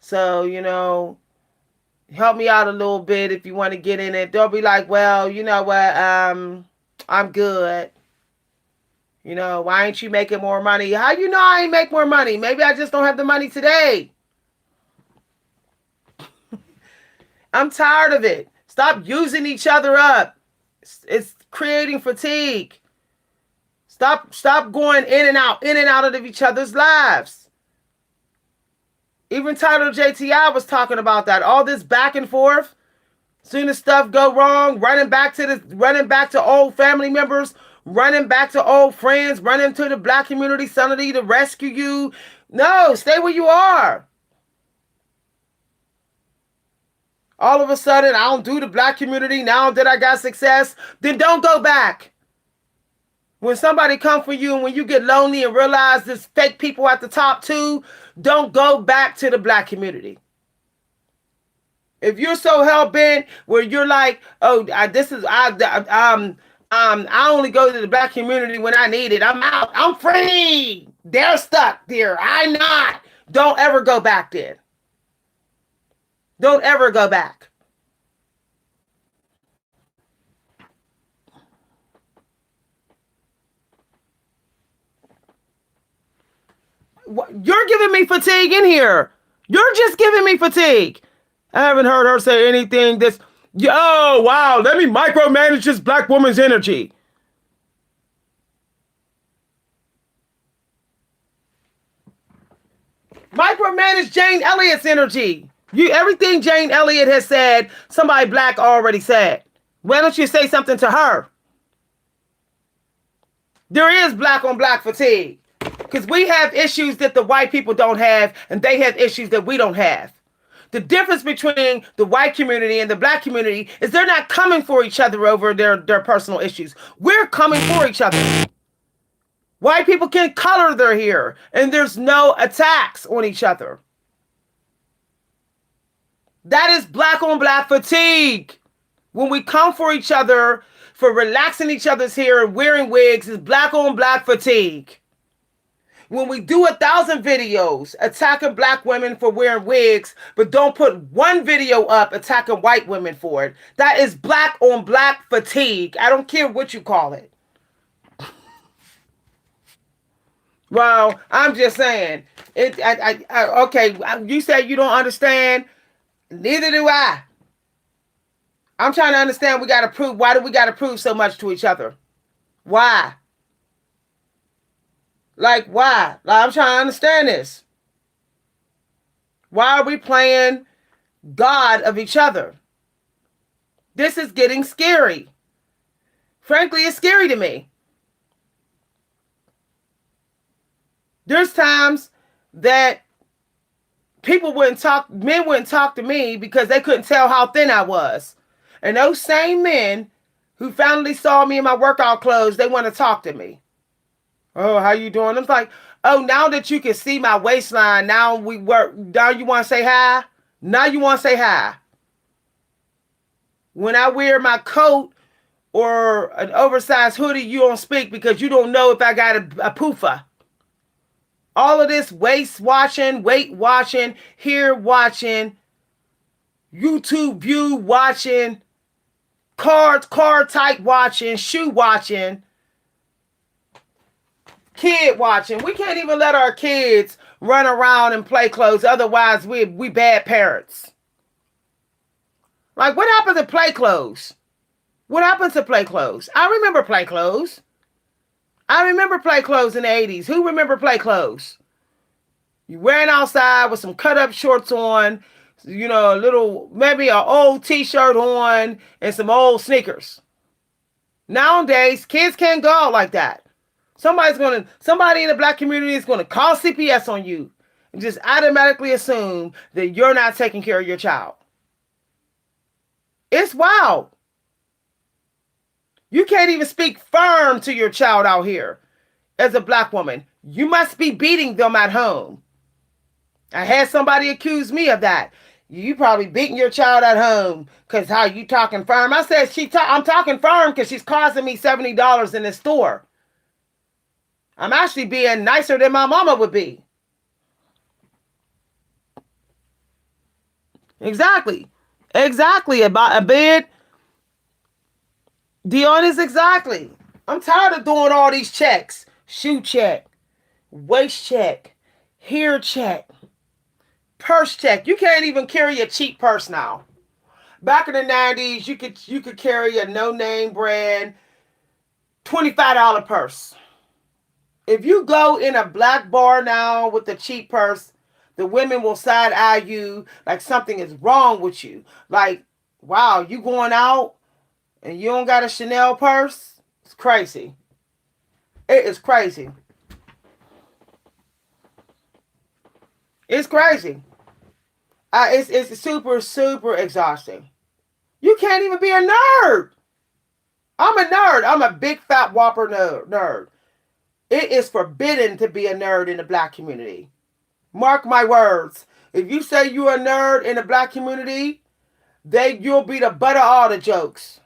So, help me out a little bit if you want to get in it. They'll be like, well, you know what? I'm good. Why ain't you making more money? How you know I ain't make more money? Maybe I just don't have the money today. I'm tired of it. Stop using each other up. It's creating fatigue. Stop going in and out of each other's lives. Even Tyler JTI was talking about that. All this back and forth. Seeing the stuff go wrong, running back to old family members, running back to old friends, running to the black community suddenly to rescue you. No, stay where you are. All of a sudden, I don't do the black community now that I got success. Then don't go back. When somebody come for you and when you get lonely and realize there's fake people at the top too, don't go back to the black community. If you're so hell-bent where you're like, oh, I only go to the black community when I need it. I'm out. I'm free. They're stuck there. I'm not. Don't ever go back there. Don't ever go back. You're giving me fatigue in here. You're just giving me fatigue. I haven't heard her say anything this, oh, wow, let me micromanage this black woman's energy. Micromanage Jane Elliott's energy. Everything Jane Elliott has said, somebody black already said. Why don't you say something to her? There is black on black fatigue. Because we have issues that the white people don't have, and they have issues that we don't have. The difference between the white community and the black community is they're not coming for each other over their personal issues. We're coming for each other. White people can color their hair, and there's no attacks on each other. That is black on black fatigue. When we come for each other, for relaxing each other's hair and wearing wigs, is black on black fatigue. When we do 1,000 videos attacking black women for wearing wigs, but don't put one video up attacking white women for it, that is black on black fatigue. I don't care what you call it. Well, I'm just saying. Okay, you say you don't understand. Neither do I. I'm trying to understand. Why do we got to prove so much to each other? Why? Like, why? Like, I'm trying to understand this. Why are we playing God of each other? This is getting scary. Frankly, it's scary to me. There's times that men wouldn't talk to me because they couldn't tell how thin I was. And those same men who finally saw me in my workout clothes, they want to talk to me. Oh, how you doing? I'm like, oh, now that you can see my waistline, now you want to say hi? Now you want to say hi. When I wear my coat or an oversized hoodie, you don't speak because you don't know if I got a poofa. All of this waist watching, weight watching, hair watching, YouTube view watching, car type watching, shoe watching, kid watching. We can't even let our kids run around and play clothes. Otherwise, we bad parents. Like, what happened to play clothes? What happened to play clothes? I remember play clothes. I remember play clothes in the 80s. Who remember play clothes? You wearing outside with some cut up shorts on, maybe an old t-shirt on and some old sneakers. Nowadays, kids can't go out like that. Somebody in the black community is going to call CPS on you and just automatically assume that you're not taking care of your child. It's wild. You can't even speak firm to your child out here as a black woman. You must be beating them at home. I had somebody accuse me of that. You probably beating your child at home because how you talking firm. I said, I'm talking firm because she's costing me $70 in the store. I'm actually being nicer than my mama would be. Exactly. About a bed. Dion is exactly. I'm tired of doing all these checks. Shoe check, waist check, hair check, purse check. You can't even carry a cheap purse now. Back in the 90s, you could carry a no-name brand $25 purse. If you go in a black bar now with a cheap purse, the women will side eye you like something is wrong with you. Like, wow, you going out and you don't got a Chanel purse? It's crazy. It is crazy. It's crazy. It's super, super exhausting. You can't even be a nerd. I'm a nerd. I'm a big fat whopper nerd. It is forbidden to be a nerd in the black community. Mark my words. If you say you're a nerd in the black community, you'll be the butt of all the jokes.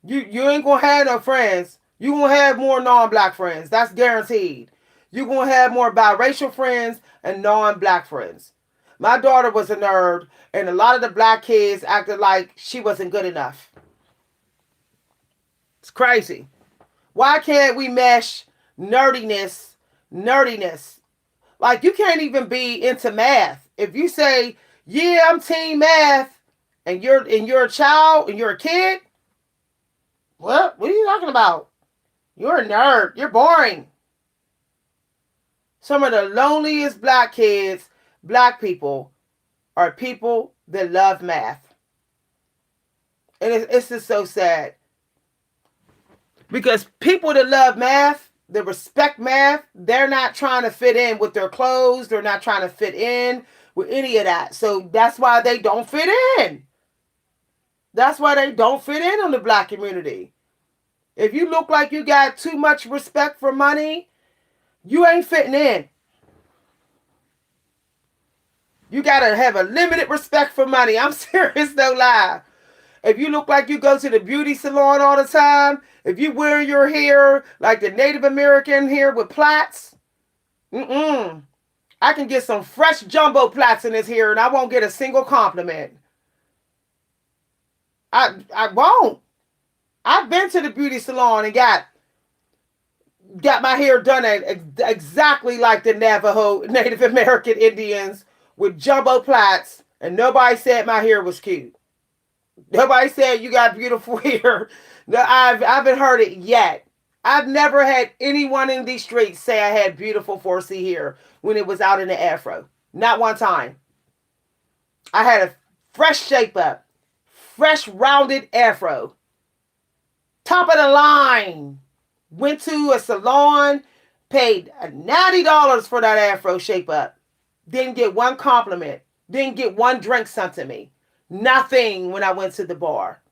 You ain't gonna have no friends. You gonna have more non-black friends. That's guaranteed. You gonna have more biracial friends and non-black friends. My daughter was a nerd, and a lot of the black kids acted like she wasn't good enough. It's crazy. Why can't we mesh nerdiness? Like, you can't even be into math. If you say, yeah, I'm team math, and you're a child and you're a kid, what are you talking about? You're a nerd. You're boring. Some of the loneliest black kids, black people, are people that love math. And it's just so sad. Because people that love math, that respect math, they're not trying to fit in with their clothes. They're not trying to fit in with any of that. So that's why they don't fit in. That's why they don't fit in on the black community. If you look like you got too much respect for money, you ain't fitting in. You got to have a limited respect for money. I'm serious, no lie. If you look like you go to the beauty salon all the time, if you wear your hair like the Native American hair with plaits, I can get some fresh jumbo plaits in this hair and I won't get a single compliment. I won't. I've been to the beauty salon and got my hair done exactly like the Navajo Native American Indians with jumbo plaits, and nobody said my hair was cute. Nobody said you got beautiful hair. No, I haven't heard it yet. I've never had anyone in these streets say I had beautiful 4C hair when it was out in the afro. Not one time. I had a fresh shape up, fresh rounded afro. Top of the line. Went to a salon, paid $90 for that afro shape up. Didn't get one compliment. Didn't get one drink sent to me. Nothing when I went to the bar.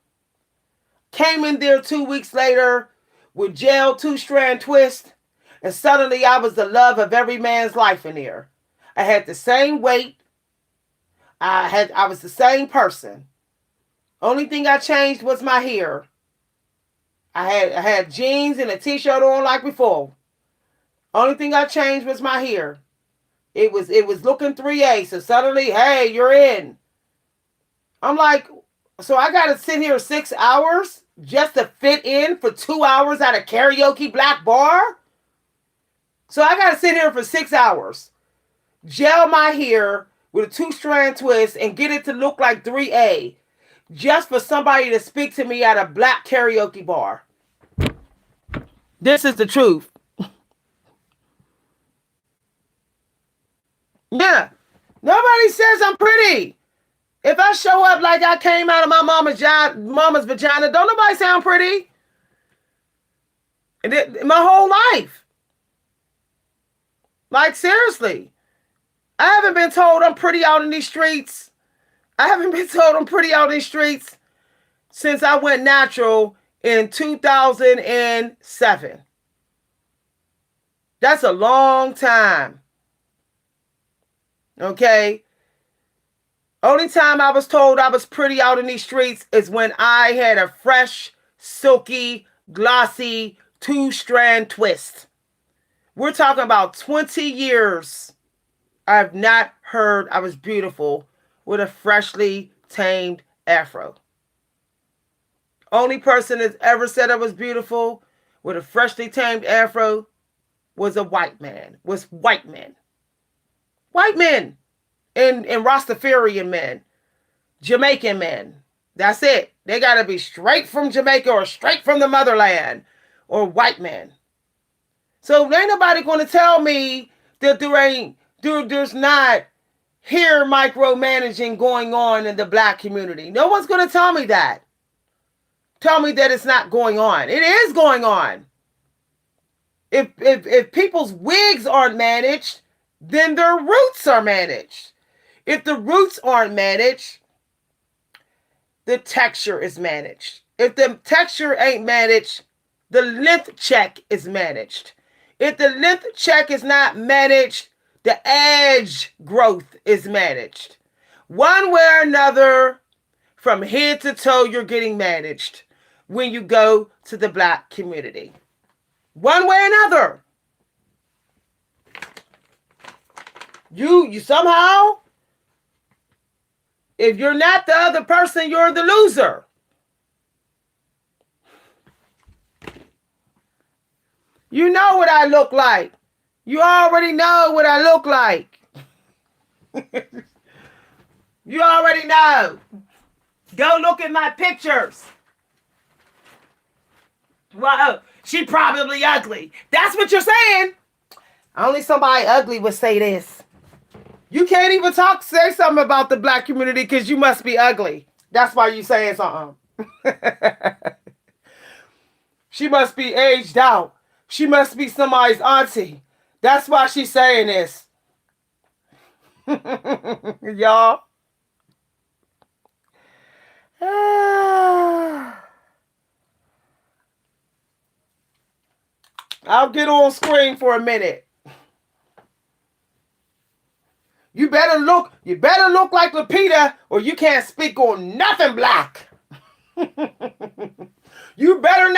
Came in there 2 weeks later with gel 2-strand twist, and suddenly I was the love of every man's life in there. I had the same weight. I was the same person. Only thing I changed was my hair. I had jeans and a t-shirt on like before. Only thing I changed was my hair. It was looking 3A, so suddenly, hey, you're in. I'm like, so I got to sit here 6 hours just to fit in for 2 hours at a karaoke black bar? So I got to sit here for 6 hours, gel my hair with a 2-strand twist and get it to look like 3A just for somebody to speak to me at a black karaoke bar. This is the truth. Yeah. Nobody says I'm pretty. If I show up like I came out of my mama's vagina, don't nobody say I'm pretty. My whole life. Like, seriously. I haven't been told I'm pretty out in these streets. I haven't been told I'm pretty out in these streets since I went natural in 2007. That's a long time. Okay? Only time I was told I was pretty out in these streets is when I had a fresh, silky, glossy, 2-strand twist. We're talking about 20 years. I've not heard I was beautiful with a freshly tamed afro. Only person that's ever said I was beautiful with a freshly tamed afro was a white man. Was white men. White men. And Rastafarian men. Jamaican men. That's it. They got to be straight from Jamaica or straight from the motherland, or white men. So ain't nobody going to tell me that there's not here micromanaging going on in the black community. No one's going to tell me that. Tell me that it's not going on. It is going on. If people's wigs aren't managed, then their roots are managed. If the roots aren't managed, the texture is managed. If the texture ain't managed, the length check is managed. If the length check is not managed, the edge growth is managed. One way or another, from head to toe, you're getting managed when you go to the black community. One way or another. You somehow, if you're not the other person, you're the loser. You know what I look like. You already know what I look like. You already know. Go look at my pictures. Well, she probably ugly. That's what you're saying. Only somebody ugly would say this. You can't even say something about the black community because you must be ugly. That's why you saying something. She must be aged out. She must be somebody's auntie. That's why she's saying this. Y'all. I'll get on screen for a minute. You better look like Lupita, or you can't speak on nothing black. You better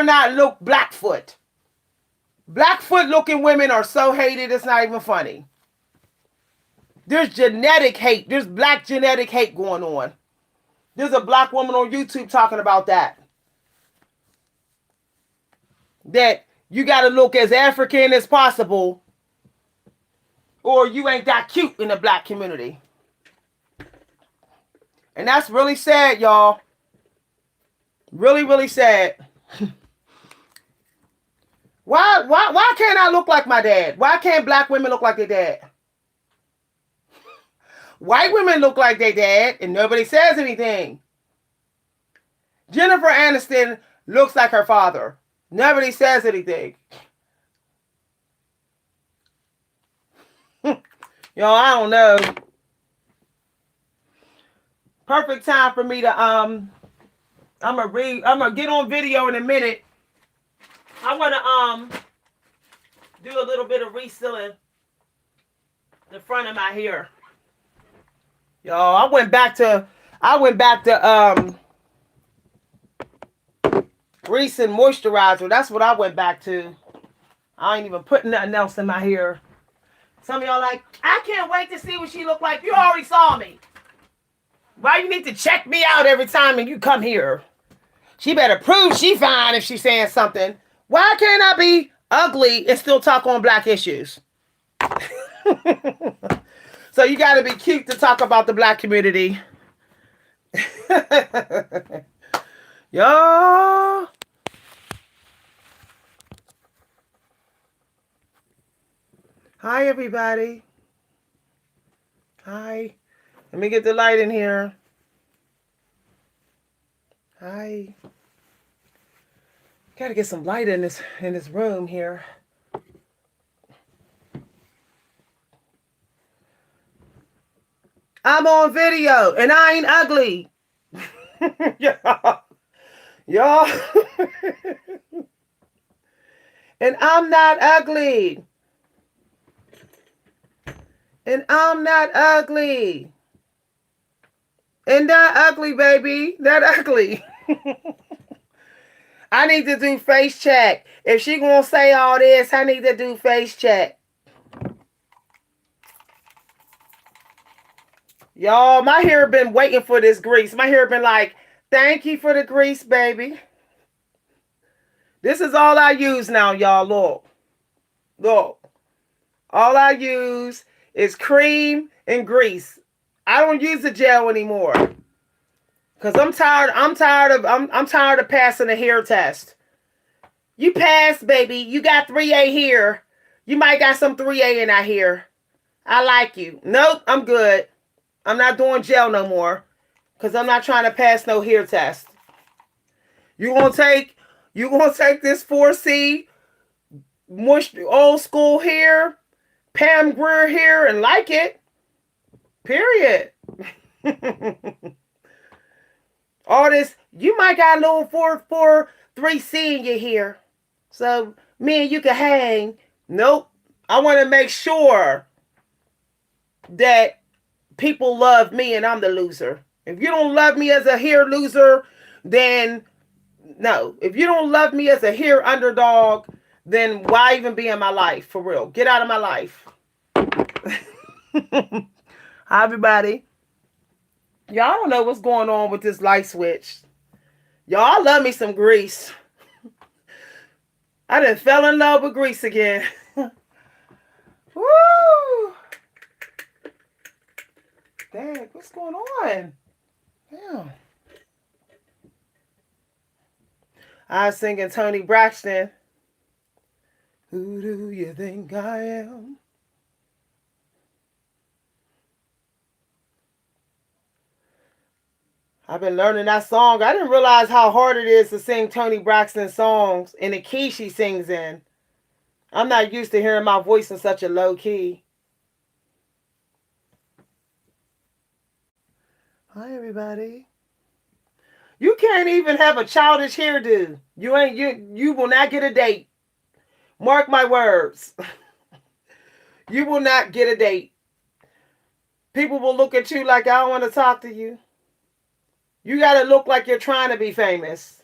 not look Blackfoot. Blackfoot looking women are so hated, it's not even funny. There's genetic hate. There's black genetic hate going on. There's a black woman on YouTube talking about that. That you got to look as African as possible, or you ain't that cute in the black community. And that's really sad, y'all. Really, really sad. Why can't I look like my dad? Why can't black women look like their dad? White women look like their dad, and nobody says anything. Jennifer Aniston looks like her father. Nobody says anything. Y'all, I don't know. Perfect time for me to I'm gonna get on video in a minute. I wanna do a little bit of resealing the front of my hair. Y'all, I went back to grease and moisturizer. That's what I went back to. I ain't even putting nothing else in my hair. Some of y'all like, I can't wait to see what she look like. You already saw me. Why you need to check me out every time and you come here? She better prove she fine if she's saying something. Why can't I be ugly and still talk on black issues? So you got to be cute to talk about the black community. Y'all. Hi, everybody. Hi. Let me get the light in here. Hi. Got to get some light in this room here. I'm on video and I ain't ugly. Y'all. And I'm not ugly. And I'm not ugly. And not ugly, baby. Not ugly. I need to do face check. If she gonna say all this, I need to do face check. Y'all, my hair been waiting for this grease. My hair been like, thank you for the grease, baby. This is all I use now, y'all. Look. Look. All I use is cream and grease. I don't use the gel anymore. Cause I'm tired of passing the hair test. You passed, baby. You got 3A here. You might got some 3A in that hair. I like you. Nope, I'm good. I'm not doing gel no more. Cause I'm not trying to pass no hair test. You gonna take this 4C old school hair, Pam Grier hair, and like it. Period. All this, you might got a little 3C in your hair. So me and you can hang. Nope. I want to make sure that people love me and I'm the loser. If you don't love me as a hair loser, then no. If you don't love me as a hair underdog, then why even be in my life? For real. Get out of my life. Hi, everybody. Y'all don't know what's going on with this light switch. Y'all love me some grease. I done fell in love with grease again. Woo! Dang, what's going on? Yeah. I was singing Toni Braxton. Who do you think I am? I've been learning that song. I didn't realize how hard it is to sing Toni Braxton songs in the key she sings in. I'm not used to hearing my voice in such a low key. Hi, everybody. You can't even have a childish hairdo. You will not get a date. Mark my words. You will not get a date. People will look at you like, I don't want to talk to you. You got to look like you're trying to be famous.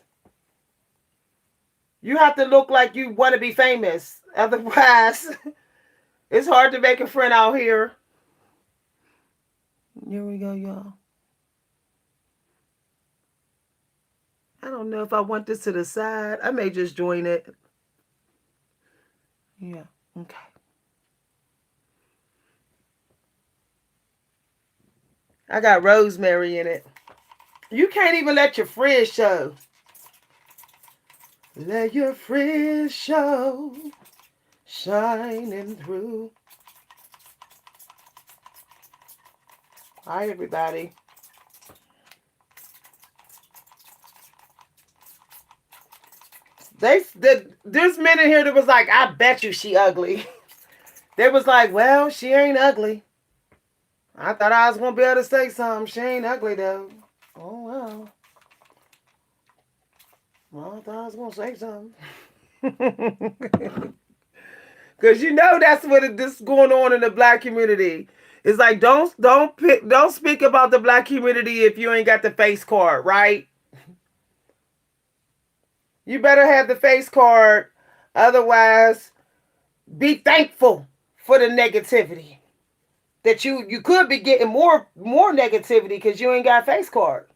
You have to look like you want to be famous. Otherwise, it's hard to make a friend out here. Here we go, y'all. I don't know if I want this to the side. I may just join it. Yeah, okay. I got rosemary in it. You can't even let your frizz show. Let your frizz show, shining through. Hi, everybody. There's men in here that was like, I bet you she ugly. They was like, well, she ain't ugly. I thought I was going to be able to say something. She ain't ugly, though. Oh, well. Well, I thought I was going to say something. Because you know that's what this is going on in the black community. It's like, don't speak about the black community if you ain't got the face card, right? You better have the face card. Otherwise, be thankful for the negativity. That you could be getting more negativity because you ain't got a face card.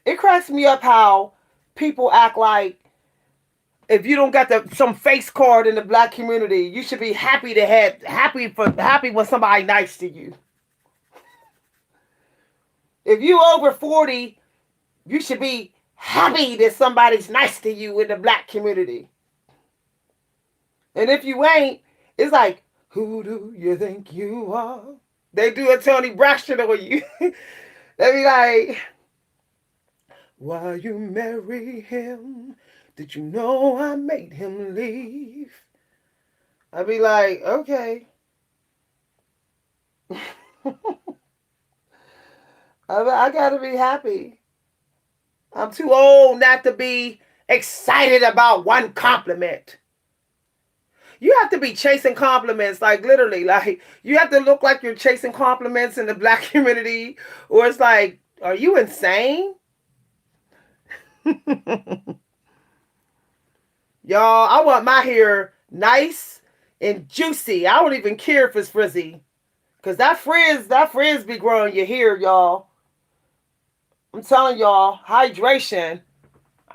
It cracks me up how people act like if you don't got some face card in the black community, you should be happy when somebody nice to you. If you over 40, you should be happy that somebody's nice to you in the black community. And if you ain't, it's like, who do you think you are? They do a Toni Braxton on you. They be like, why you marry him? Did you know I made him leave? I be like, okay. I gotta be happy. I'm too old not to be excited about one compliment. You have to be chasing compliments, like literally, like you have to look like you're chasing compliments in the black community, or it's like, are you insane? Y'all, I want my hair nice and juicy. I don't even care if it's frizzy. Cause that frizz be growing your hair, y'all. I'm telling y'all, hydration.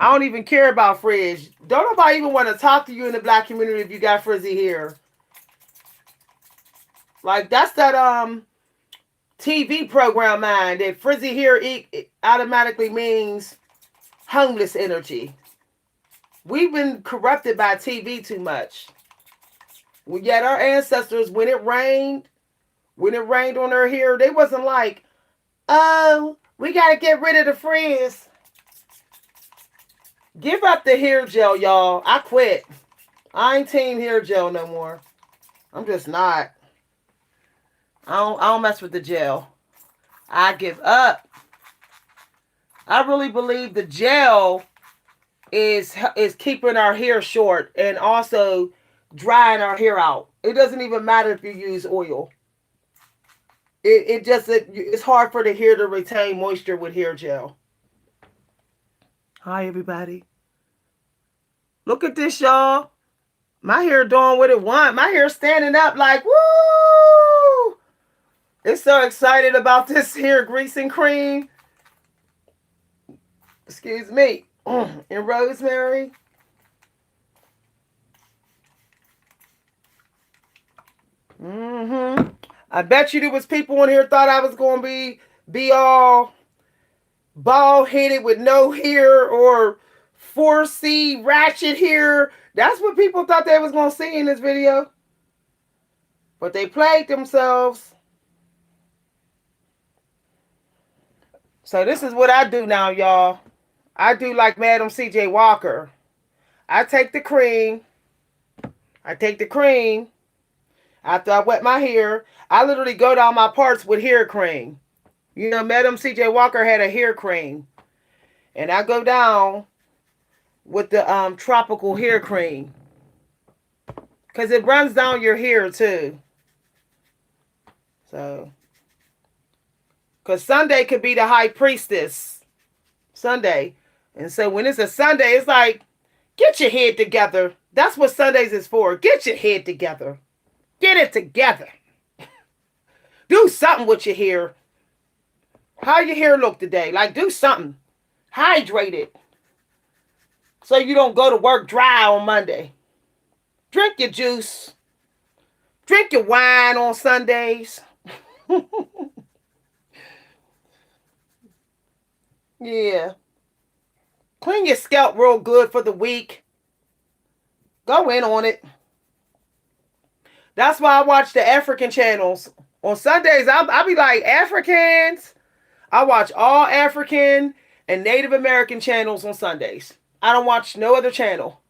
I don't even care about frizz. Don't nobody even want to talk to you in the black community if you got frizzy hair. Like that's that TV program mind that frizzy hair automatically means homeless energy. We've been corrupted by TV too much. Yet our ancestors, when it rained on their hair, they wasn't like, oh, we got to get rid of the frizz. Give up the hair gel, y'all. I quit. I ain't team hair gel no more. I'm just not. I don't mess with the gel. I give up. I really believe the gel is keeping our hair short and also drying our hair out. It doesn't even matter if you use oil. It's hard for the hair to retain moisture with hair gel. Hi, everybody. Look at this, y'all. My hair doing what it want. My hair standing up like, woo! It's so excited about this hair greasing cream. Excuse me. And rosemary. I bet you there was people in here thought I was going to be all bald-headed with no hair or 4C ratchet hair. That's what people thought they was going to see in this video. But they played themselves. So this is what I do now, y'all. I do like Madam C.J. Walker. I take the cream. After I wet my hair, I literally go down my parts with hair cream. You know, Madam C.J. Walker had a hair cream. And I go down with the tropical hair cream. Because it runs down your hair too. So. Because Sunday could be the high priestess. Sunday. And so when it's a Sunday, it's like, get your head together. That's what Sundays is for. Get your head together. Get it together. Do something with your hair. How your hair look today? Like, do something. Hydrate it. So you don't go to work dry on Monday. Drink your juice. Drink your wine on Sundays. Yeah. Clean your scalp real good for the week. Go in on it. That's why I watch the African channels. On Sundays, I'll be like, Africans. I watch all African and Native American channels on Sundays. I don't watch no other channel.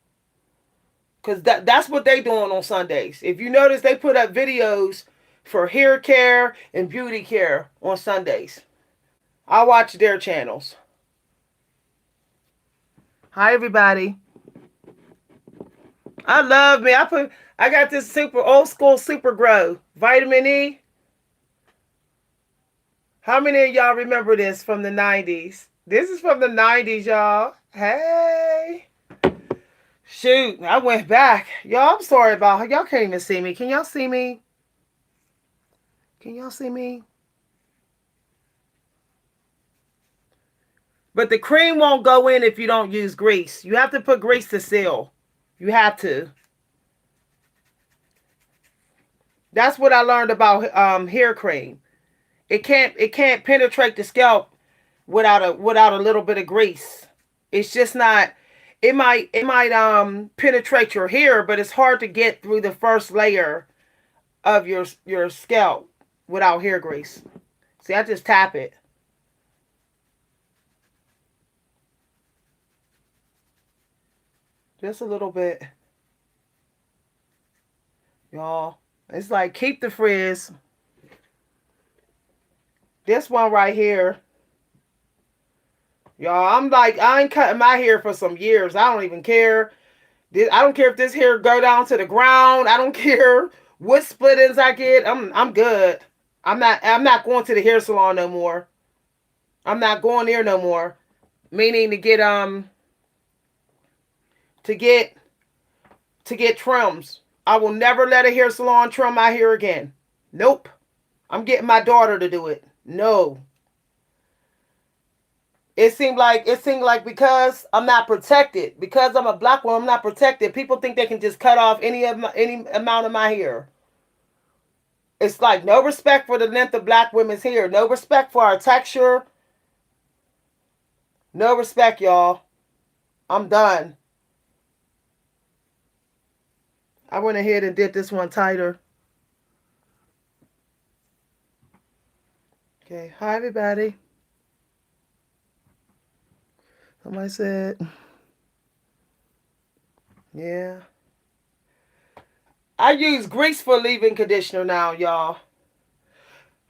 Because that's what they doing on Sundays. If you notice, they put up videos for hair care and beauty care on Sundays. I watch their channels. Hi, everybody. I love me. I got this super old school Super Grow vitamin E. How many of y'all remember this from the 90s? This is from the 90s, y'all. Hey. Shoot, I went back. Y'all, I'm sorry about y'all can't even see me. Can y'all see me? Can y'all see me? But the cream won't go in if you don't use grease. You have to put grease to seal. You have to. That's what I learned about hair cream. It can't penetrate the scalp without a little bit of grease. It's just not. It might penetrate your hair, but it's hard to get through the first layer of your scalp without hair grease. See, I just tap it. Just a little bit. Y'all. It's like, keep the frizz. This one right here. Y'all, I'm like, I ain't cutting my hair for some years. I don't even care. I don't care if this hair go down to the ground. I don't care what split-ends I get. I'm good. I'm not going to the hair salon no more. I'm not going there no more. Meaning to get trims. I will never let a hair salon trim my hair again. Nope. I'm getting my daughter to do it. No. It seemed like because I'm not protected, because I'm a black woman, I'm not protected. People think they can just cut off any amount of my hair. It's like no respect for the length of black women's hair, no respect for our texture, no respect, y'all. I'm done. I went ahead and did this one tighter. Okay, hi everybody. Somebody said, yeah. I use grease for leave-in conditioner now, y'all.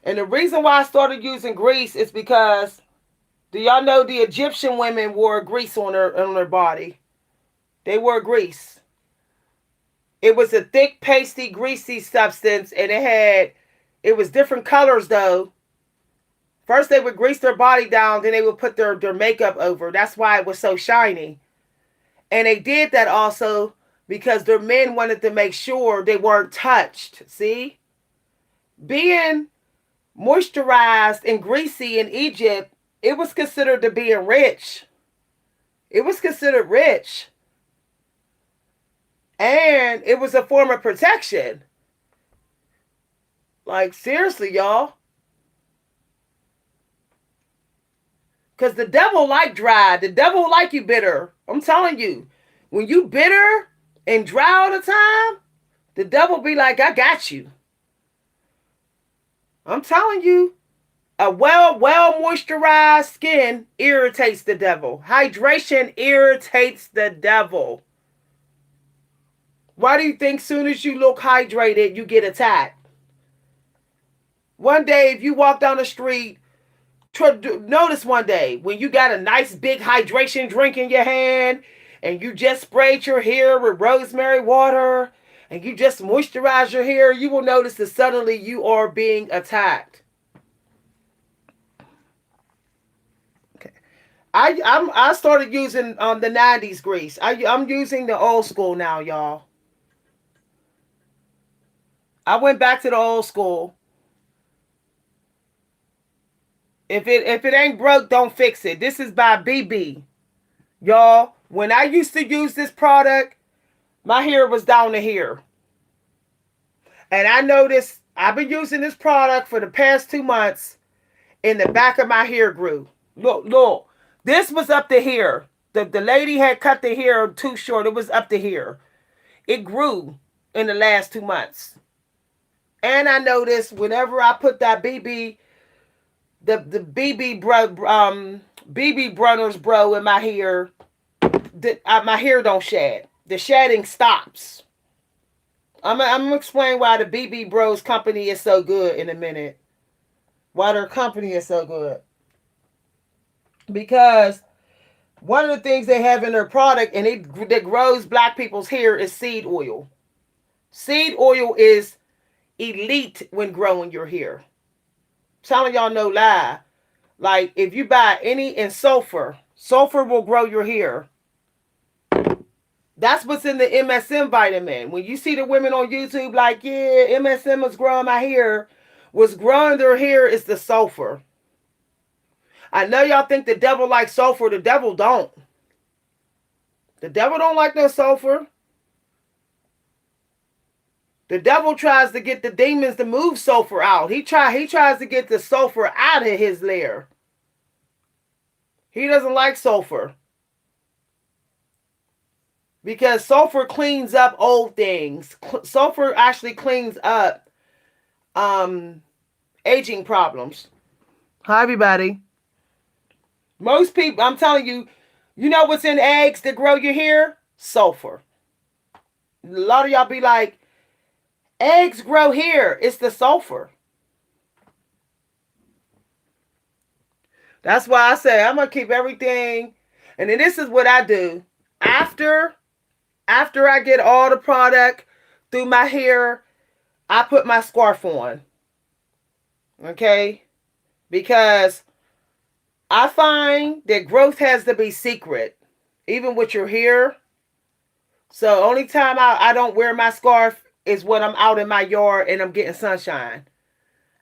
And the reason why I started using grease is because, do y'all know the Egyptian women wore grease on their body? They wore grease. It was a thick, pasty, greasy substance, and it was different colors though. First they would grease their body down, then they would put their makeup over. That's why it was so shiny. And they did that also because their men wanted to make sure they weren't touched. See? Being moisturized and greasy in Egypt, it was considered to being rich. It was considered rich. And it was a form of protection. Like, seriously, y'all. Because the devil like dry. The devil like you bitter. I'm telling you. When you bitter and dry all the time, the devil be like, I got you. I'm telling you. A well moisturized skin irritates the devil. Hydration irritates the devil. Why do you think soon as you look hydrated, you get attacked? One day, if you walk down the street, notice one day when you got a nice big hydration drink in your hand and you just sprayed your hair with rosemary water and you just moisturize your hair, you will notice that suddenly you are being attacked. Okay, I started using the 90s grease. I'm using the old school now, y'all. I went back to the old school. If it ain't broke, don't fix it. This is by BB. Y'all, when I used to use this product, my hair was down to here. And I noticed I've been using this product for the past 2 months and the back of my hair grew. Look. This was up to here. The lady had cut the hair too short. It was up to here. It grew in the last 2 months. And I noticed whenever I put that BB, the BB Brunner's bro in my hair, my hair don't shed. The shedding stops. I'm gonna explain why the BB Bros company is so good in a minute. Why their company is so good. Because one of the things they have in their product and that grows black people's hair is seed oil. Seed oil is elite when growing your hair. I'm telling y'all no lie. Like if you buy any in sulfur will grow your hair. That's what's in the MSM vitamin. When you see the women on YouTube like, yeah, MSM is growing my hair. What's growing their hair is the sulfur. I know y'all think the devil likes sulfur. The devil don't. The devil don't like no sulfur. The devil tries to get the demons to move sulfur out. He tries to get the sulfur out of his lair. He doesn't like sulfur. Because sulfur cleans up old things. Sulfur actually cleans up aging problems. Hi, everybody. Most people, I'm telling you, you know what's in eggs that grow your hair? Sulfur. A lot of y'all be like, eggs grow hair. It's the sulfur. That's why I say I'm going to keep everything. And then this is what I do. After I get all the product through my hair, I put my scarf on. Okay? Because I find that growth has to be secret, even with your hair. So only time I don't wear my scarf is when I'm out in my yard and I'm getting sunshine.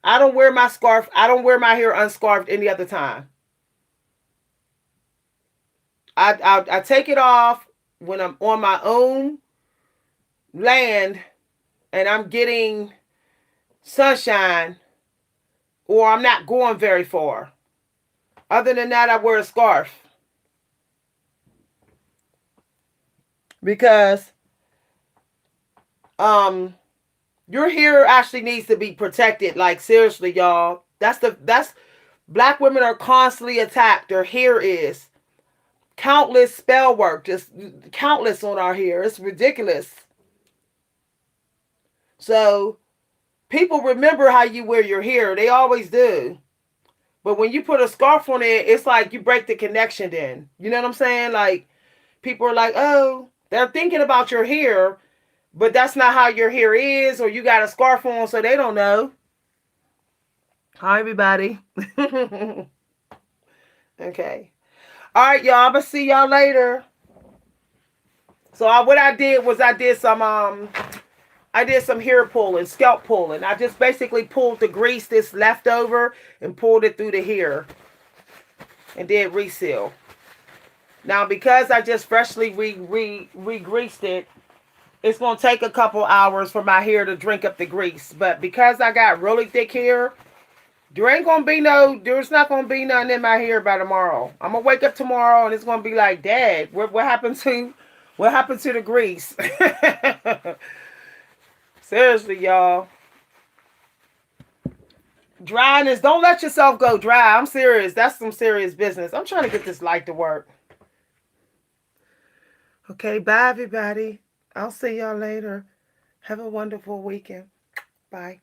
I don't wear my scarf. I don't wear my hair unscarfed any other time. I take it off when I'm on my own land and I'm getting sunshine, or I'm not going very far. Other than that, I wear a scarf because um your hair actually needs to be protected. Like seriously, y'all. That's black women are constantly attacked. Their hair is countless spell work, just countless on our hair. It's ridiculous. So people remember how you wear your hair. They always do. But when you put a scarf on it, it's like you break the connection then. You know what I'm saying? Like people are like, oh, they're thinking about your hair, but that's not how your hair is, or you got a scarf on, so they don't know. Hi, everybody. Okay. All right, y'all. I'm gonna see y'all later. So what I did was I did some hair pulling, scalp pulling. I just basically pulled the grease that's left over and pulled it through the hair and did reseal. Now, because I just freshly re-greased it, it's going to take a couple hours for my hair to drink up the grease. But because I got really thick hair, there's not going to be nothing in my hair by tomorrow. I'm going to wake up tomorrow and it's going to be like, Dad, what happened to the grease? Seriously, y'all. Dryness, don't let yourself go dry. I'm serious. That's some serious business. I'm trying to get this light to work. Okay, bye, everybody. I'll see y'all later. Have a wonderful weekend. Bye.